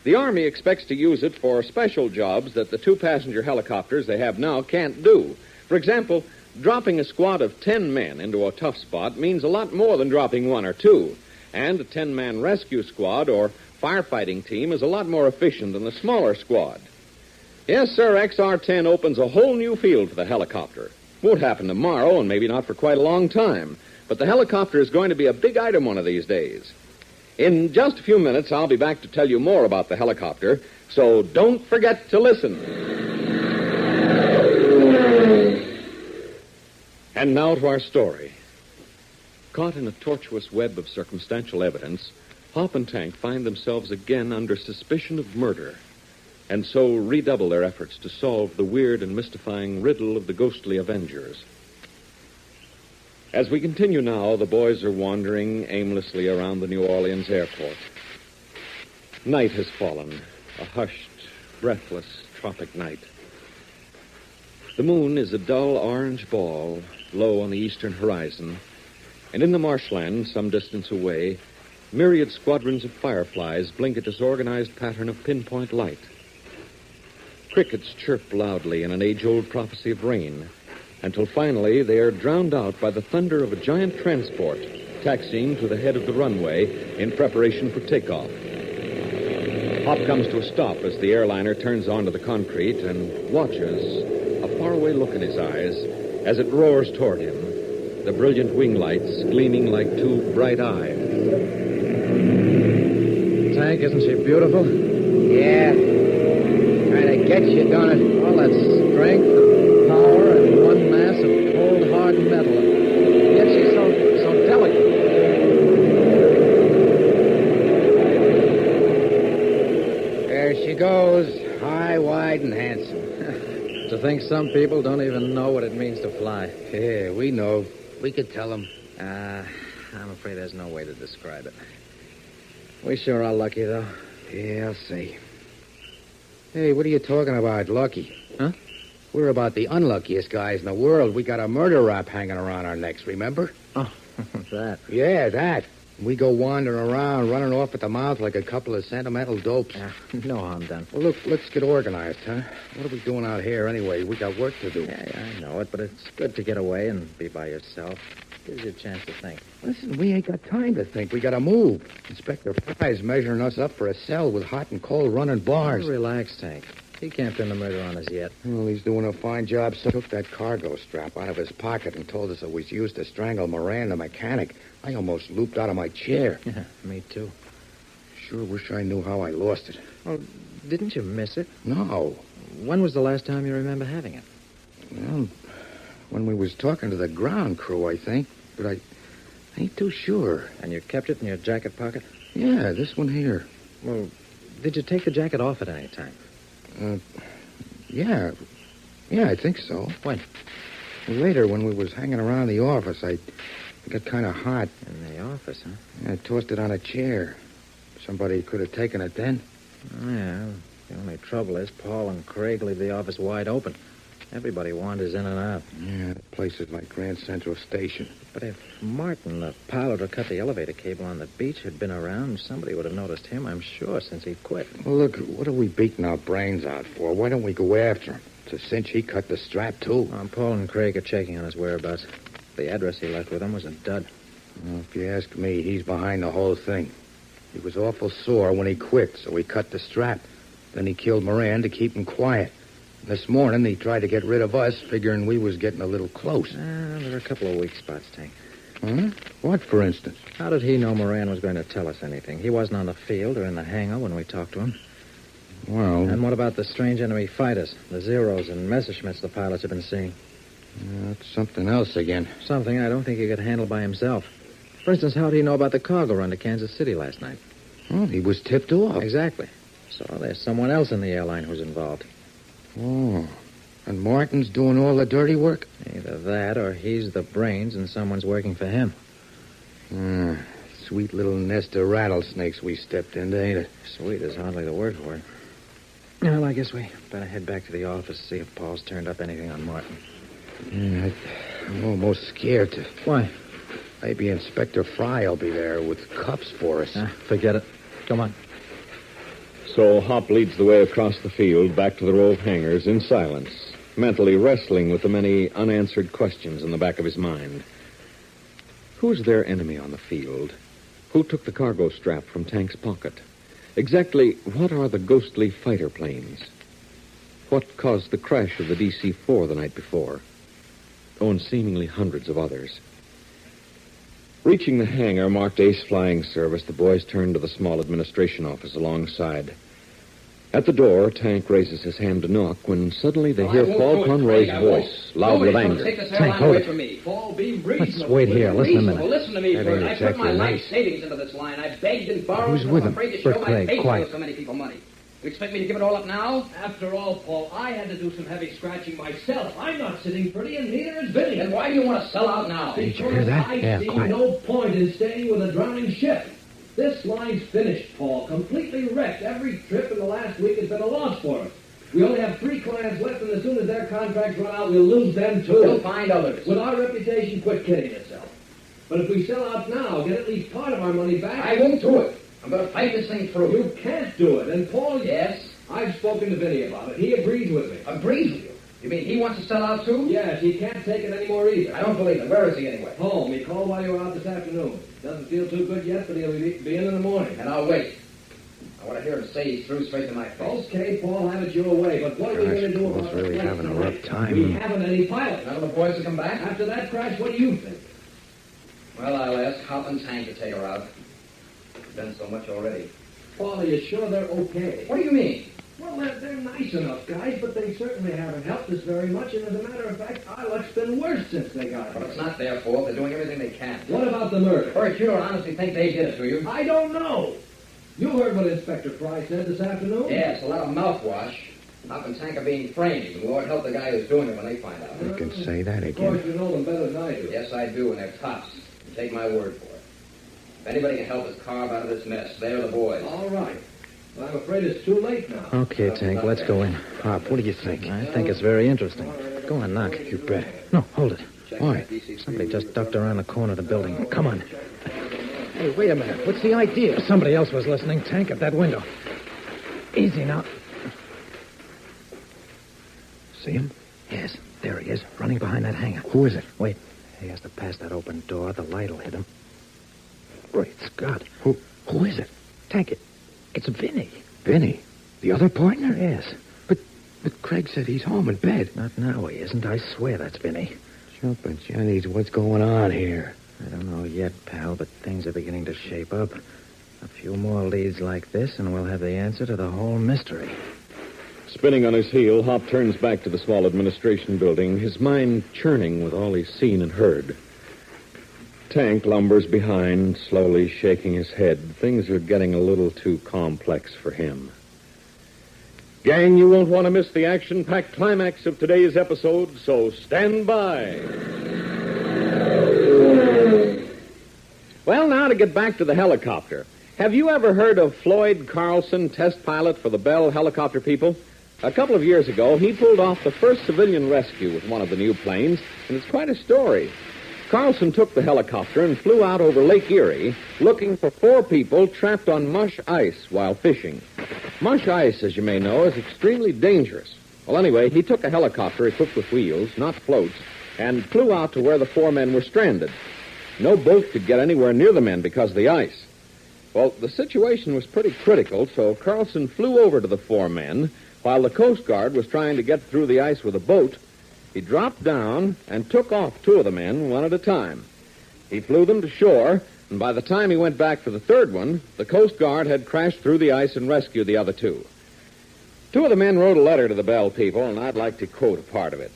The Army expects to use it for special jobs that the two-passenger helicopters they have now can't do. For example, dropping a squad of 10 men into a tough spot means a lot more than dropping one or two. And a 10-man rescue squad or firefighting team is a lot more efficient than a smaller squad. Yes, sir, XR-10 opens a whole new field for the helicopter. Won't happen tomorrow, and maybe not for quite a long time. But the helicopter is going to be a big item one of these days. In just a few minutes, I'll be back to tell you more about the helicopter, so don't forget to listen. And now to our story. Caught in a tortuous web of circumstantial evidence, Hop and Tank find themselves again under suspicion of murder, and so redouble their efforts to solve the weird and mystifying riddle of the ghostly Avengers. As we continue now, the boys are wandering aimlessly around the New Orleans airport. Night has fallen, a hushed, breathless, tropic night. The moon is a dull orange ball low on the eastern horizon, and in the marshland, some distance away, myriad squadrons of fireflies blink a disorganized pattern of pinpoint light. Crickets chirp loudly in an age-old prophecy of rain, until finally they are drowned out by the thunder of a giant transport taxiing to the head of the runway in preparation for takeoff. Hop comes to a stop as the airliner turns onto the concrete and watches, a faraway look in his eyes, as it roars toward him, the brilliant wing lights gleaming like two bright eyes. Tank, isn't she beautiful? Yeah. Trying to get you, don't it? All that strength and power and one mass of cold, hard metal. Yet she's so delicate. There she goes, high, wide, and handsome. To think some people don't even know what it means to fly. Yeah, we know. We could tell them. I'm afraid there's no way to describe it. We sure are lucky, though. Yeah, I'll see. Hey, what are you talking about, lucky? Huh? We're about the unluckiest guys in the world. We got a murder rap hanging around our necks, remember? Oh, that. Yeah, that. We go wandering around, running off at the mouth like a couple of sentimental dopes. No harm done. Well, look, let's get organized, huh? What are we doing out here anyway? We got work to do. Yeah, I know it, but it's good to get away and be by yourself. Gives you a chance to think. Listen, we ain't got time to think. We got to move. Inspector Fry's measuring us up for a cell with hot and cold running bars. Relax, Tank. He can't pin the murder on us yet. Well, he's doing a fine job. So took that cargo strap out of his pocket and told us it was used to strangle Moran, the mechanic. I almost looped out of my chair. Yeah, me too. Sure wish I knew how I lost it. Well, didn't you miss it? No. When was the last time you remember having it? Well, when we was talking to the ground crew, I think. But I ain't too sure. And you kept it in your jacket pocket? Yeah, this one here. Well, did you take the jacket off at any time? Yeah. Yeah, I think so. When? Later, when we was hanging around the office, I got kind of hot. In the office, huh? Yeah, I tossed it on a chair. Somebody could have taken it then. Oh, yeah. The only trouble is Paul and Craig leave the office wide open. Everybody wanders in and out. Yeah, places like Grand Central Station. But if Martin, the pilot who cut the elevator cable on the beach, had been around, somebody would have noticed him, I'm sure, since he quit. Well, look, what are we beating our brains out for? Why don't we go after him? It's a cinch he cut the strap, too. Paul and Craig are checking on his whereabouts. The address he left with him was a dud. Well, if you ask me, he's behind the whole thing. He was awful sore when he quit, so he cut the strap. Then he killed Moran to keep him quiet. This morning, he tried to get rid of us, figuring we was getting a little close. There are a couple of weak spots, Tank. Huh? What, for instance? How did he know Moran was going to tell us anything? He wasn't on the field or in the hangar when we talked to him. Well... And what about the strange enemy fighters, the Zeros and Messerschmitts the pilots have been seeing? That's something else again. Something I don't think he could handle by himself. For instance, how did he know about the cargo run to Kansas City last night? Well, he was tipped off. Exactly. So there's someone else in the airline who's involved. Oh. And Martin's doing all the dirty work? Either that or he's the brains and someone's working for him. Sweet little nest of rattlesnakes we stepped into, ain't it? Sweet is hardly the word for it. Well, I guess we better head back to the office, see if Paul's turned up anything on Martin. Yeah, I'm almost scared to... Why? Maybe Inspector Fry will be there with cups for us. Forget it. Come on. So Hop leads the way across the field back to the row of hangars in silence, mentally wrestling with the many unanswered questions in the back of his mind. Who's their enemy on the field? Who took the cargo strap from Tank's pocket? Exactly what are the ghostly fighter planes? What caused the crash of the DC-4 the night before? Oh, and seemingly hundreds of others. Reaching the hangar marked Ace Flying Service, the boys turned to the small administration office alongside. At the door, Tank raises his hand to knock when suddenly they hear Paul Conroy's voice, loud with anger. Tank, hold it. Let's wait here. Listen a minute. Listen to me That first. ain't I put exactly my life nice. savings into this line. I begged and borrowed. Who's and with I'm him? afraid to show Bert my Craig, face quiet. with so many people money. You expect me to give it all up now? After all, Paul, I had to do some heavy scratching myself. I'm not sitting pretty, and neither is Vinny. Then why do you want to sell out now? Did you hear that? I see no point in staying with a drowning ship. This line's finished, Paul. Completely wrecked. Every trip in the last week has been a loss for us. We only have 3 clients left, and as soon as their contracts run out, we'll lose them, too. We'll find others. With our reputation, quit kidding yourself. But if we sell out now, get at least part of our money back... I won't do it. I'm going to fight this thing through. You can't do it. And Paul... Yes? I've spoken to Vinny about it. He agrees with me. Agrees with you? You mean he wants to sell out, too? Yes, he can't take it anymore either. I don't believe it. Where is he, anyway? Home. He called while you were out this afternoon. Doesn't feel too good yet, but he'll be in the morning. And I'll wait. I want to hear him say he's through straight to my face. Okay, Paul, have it your way. But what are we going to do about really having a rough time. We haven't any pilot. None of the boys to come back? After that crash, what do you think? Well, I'll ask Hop and Tank to take her out. It's been so much already. Paul, are you sure they're okay? What do you mean? Well, they're nice enough guys, but they certainly haven't helped us very much. And as a matter of fact, our luck's been worse since they got here. But it's not their fault. They're doing everything they can. What about the murder? Bert, you don't honestly think they did it, do you? I don't know. You heard what Inspector Fry said this afternoon? Yes, a lot of mouthwash. Hop and Tank are being framed. The Lord help the guy who's doing it when they find out. You can say that Of course, again. you know them better than I do. Yes, I do, and they're tops. And take my word for it. If anybody can help us carve out of this mess, they're the boys. All right. Well, I'm afraid it's too late now. Okay, Tank, let's go in. Hop, what do you think? I think it's very interesting. Go on, knock. You bet. No, hold it. Why? Somebody just ducked around the corner of the building. Come on. Hey, wait a minute. What's the idea? Somebody else was listening. Tank, at that window. Easy now. See him? Yes, there he is, running behind that hangar. Who is it? Wait. He has to pass that open door. The light will hit him. Great Scott. Who is it? Tank, it's Vinny. Vinny? The other partner? Yes. But Craig said he's home in bed. Not now, he isn't. I swear that's Vinny. Jumping Jennies, what's going on here? I don't know yet, pal, but things are beginning to shape up. A few more leads like this, and we'll have the answer to the whole mystery. Spinning on his heel, Hop turns back to the small administration building, his mind churning with all he's seen and heard. Tank lumbers behind, slowly shaking his head. Things are getting a little too complex for him. Gang, you won't want to miss the action-packed climax of today's episode, so stand by. Well, now to get back to the helicopter. Have you ever heard of Floyd Carlson, test pilot for the Bell helicopter people? A couple of years ago, he pulled off the first civilian rescue with one of the new planes, and it's quite a story. Carlson took the helicopter and flew out over Lake Erie looking for 4 people trapped on mush ice while fishing. Mush ice, as you may know, is extremely dangerous. Well, anyway, he took a helicopter equipped with wheels, not floats, and flew out to where the 4 men were stranded. No boat could get anywhere near the men because of the ice. Well, the situation was pretty critical, so Carlson flew over to the 4 men While the Coast Guard was trying to get through the ice with a boat, he dropped down and took off 2 of the men one at a time. He flew them to shore, and by the time he went back for the 3rd one, the Coast Guard had crashed through the ice and rescued the other 2. 2 of the men wrote a letter to the Bell people, and I'd like to quote a part of it.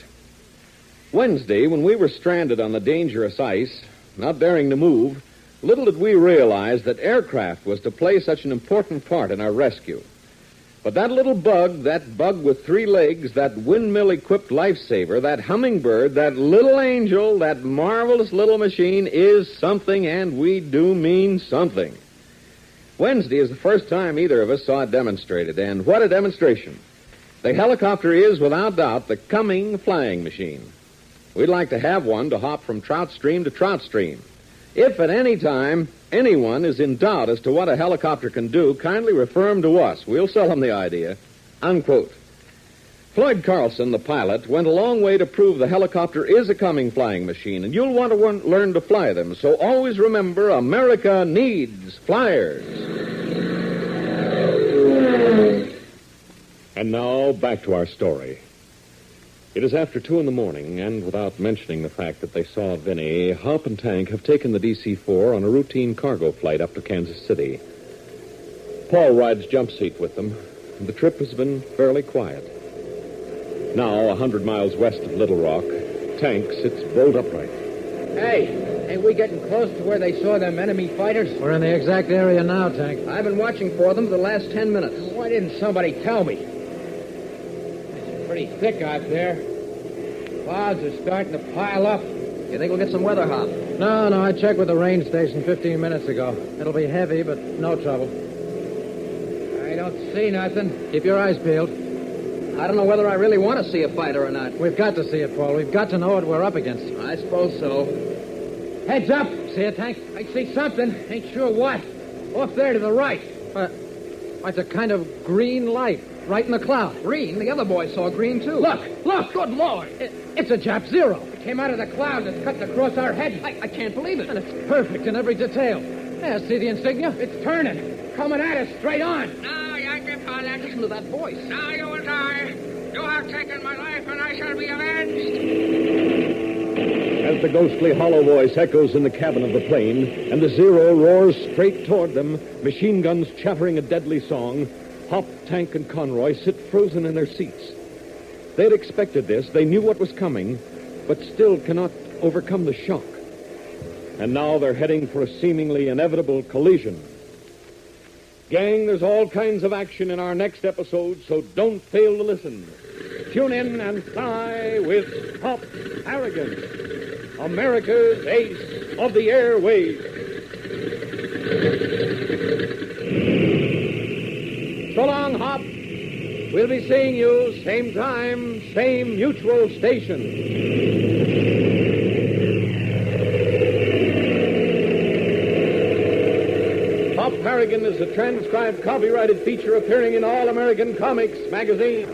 Wednesday, when we were stranded on the dangerous ice, not daring to move, little did we realize that aircraft was to play such an important part in our rescue. But that little bug, that bug with 3 legs, that windmill-equipped lifesaver, that hummingbird, that little angel, that marvelous little machine is something, and we do mean something. Wednesday is the first time either of us saw it demonstrated, and what a demonstration. The helicopter is, without doubt, the coming flying machine. We'd like to have one to hop from trout stream to trout stream. If at any time anyone is in doubt as to what a helicopter can do, kindly refer them to us. We'll sell them the idea. Unquote. Floyd Carlson, the pilot, went a long way to prove the helicopter is a coming flying machine, and you'll want to learn to fly them. So always remember, America needs flyers. And now, back to our story. It is after 2 a.m, and without mentioning the fact that they saw Vinny, Hop and Tank have taken the DC-4 on a routine cargo flight up to Kansas City. Paul rides jump seat with them, and the trip has been fairly quiet. Now, 100 miles west of Little Rock, Tank sits bolt upright. Hey, ain't we getting close to where they saw them enemy fighters? We're in the exact area now, Tank. I've been watching for them for the last 10 minutes. Why didn't somebody tell me? It's pretty thick out there. Clouds are starting to pile up. You think we'll get some weather, Hop? No, I checked with the rain station 15 minutes ago. It'll be heavy, but no trouble. I don't see nothing. Keep your eyes peeled. I don't know whether I really want to see a fighter or not. We've got to see it, Paul. We've got to know what we're up against. I suppose so. Heads up. See it, Tank? I see something. Ain't sure what. Off there to the right. It's a kind of green light right in the cloud. Green? The other boy saw green, too. Look. Good Lord. It's a Jap Zero. It came out of the clouds and cut across our head. I can't believe it. And it's perfect in every detail. Yeah, see the insignia? It's turning. Coming at us straight on. Now, Yankee pilot. Listen to that voice. Now you will die. You have taken my life, and I shall be avenged. As the ghostly hollow voice echoes in the cabin of the plane, and the Zero roars straight toward them, machine guns chattering a deadly song, Hop, Tank, and Conroy sit frozen in their seats. They had expected this. They knew what was coming, but still cannot overcome the shock. And now they're heading for a seemingly inevitable collision. Gang, there's all kinds of action in our next episode, so don't fail to listen. Tune in and fly with Hop Harrigan, America's ace of the airways. So long, Hop. We'll be seeing you same time, same mutual station. Hop Harrigan is a transcribed, copyrighted feature appearing in All American Comics magazine.